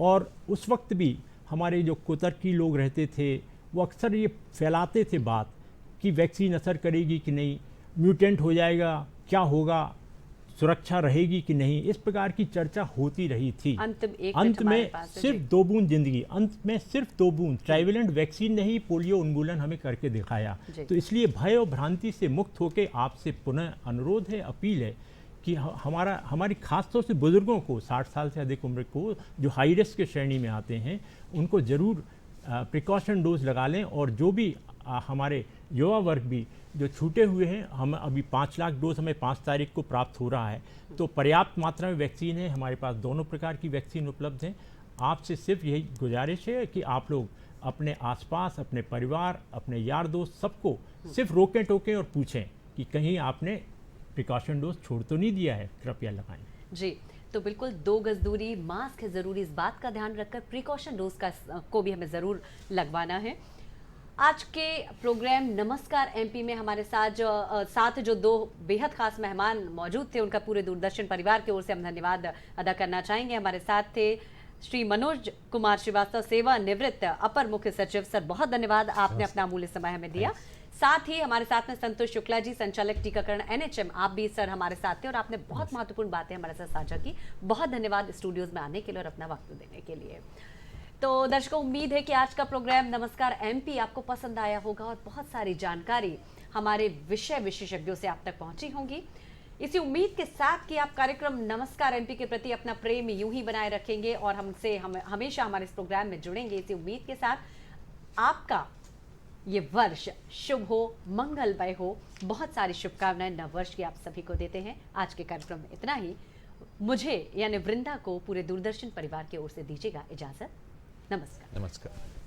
और उस वक्त भी हमारे जो कुतर्की लोग रहते थे, वो अक्सर ये फैलाते थे बात कि वैक्सीन असर करेगी कि नहीं, म्यूटेंट हो जाएगा, क्या होगा, सुरक्षा रहेगी कि नहीं, इस प्रकार की चर्चा होती रही थी। अंत में सिर्फ 2 बूंद जिंदगी, अंत में सिर्फ 2 बूंद ट्राइवेलेंट वैक्सीन ने ही पोलियो उन्मूलन हमें करके दिखाया। तो इसलिए भय और भ्रांति से मुक्त होकर आपसे पुनः अनुरोध है, अपील है कि हमारी खासतौर से बुजुर्गों को, 60 साल से अधिक उम्र को, जो हाई रिस्क के श्रेणी में आते हैं, उनको ज़रूर प्रिकॉशन डोज लगा लें। और जो भी हमारे युवा वर्ग भी जो छूटे हुए हैं, हम अभी 5 लाख डोज हमें 5 तारीख को प्राप्त हो रहा है, तो पर्याप्त मात्रा में वैक्सीन है, हमारे पास दोनों प्रकार की वैक्सीन उपलब्ध हैं। आपसे सिर्फ यही गुजारिश है कि आप लोग अपने आसपास, अपने परिवार, अपने यार दोस्त सबको सिर्फ रोकें टोकें और पूछें कि कहीं आपने प्रिकॉशन डोज छोड़ तो नहीं दिया है, कृपया लगाएं। जी, तो बिल्कुल 2 गज दूरी, मास्क है ज़रूरी, इस बात का ध्यान रखकर प्रिकॉशन डोज को भी हमें ज़रूर लगवाना है। आज के प्रोग्राम नमस्कार MP में हमारे साथ जो 2 बेहद खास मेहमान मौजूद थे, उनका पूरे दूरदर्शन परिवार की ओर से हम धन्यवाद अदा करना चाहेंगे। हमारे साथ थे श्री मनोज कुमार श्रीवास्तव, सेवानिवृत्त अपर मुख्य सचिव। सर, बहुत धन्यवाद, आपने अपना अमूल्य समय हमें दिया। साथ ही हमारे साथ में संतोष शुक्ला जी, संचालक टीकाकरण NHM, आप भी सर हमारे साथ थे और आपने बहुत महत्वपूर्ण बातें हमारे साथ साझा की। बहुत धन्यवाद स्टूडियोज में आने के लिए और अपना वक्त देने के लिए। तो दर्शकों, उम्मीद है कि आज का प्रोग्राम नमस्कार एमपी आपको पसंद आया होगा और बहुत सारी जानकारी हमारे विषय विशेषज्ञों से आप तक पहुंची होंगी। इसी उम्मीद के साथ कि आप कार्यक्रम नमस्कार एमपी के प्रति अपना प्रेम यूं ही बनाए रखेंगे और हमेशा हमारे इस प्रोग्राम में जुड़ेंगे। इसी उम्मीद के साथ आपका ये वर्ष शुभ हो, मंगलमय हो, बहुत सारी शुभकामनाएं नव वर्ष की आप सभी को देते हैं। आज के कार्यक्रम में इतना ही। मुझे यानी वृंदा को पूरे दूरदर्शन परिवार की ओर से दीजिएगा इजाजत। नमस्कार। नमस्कार।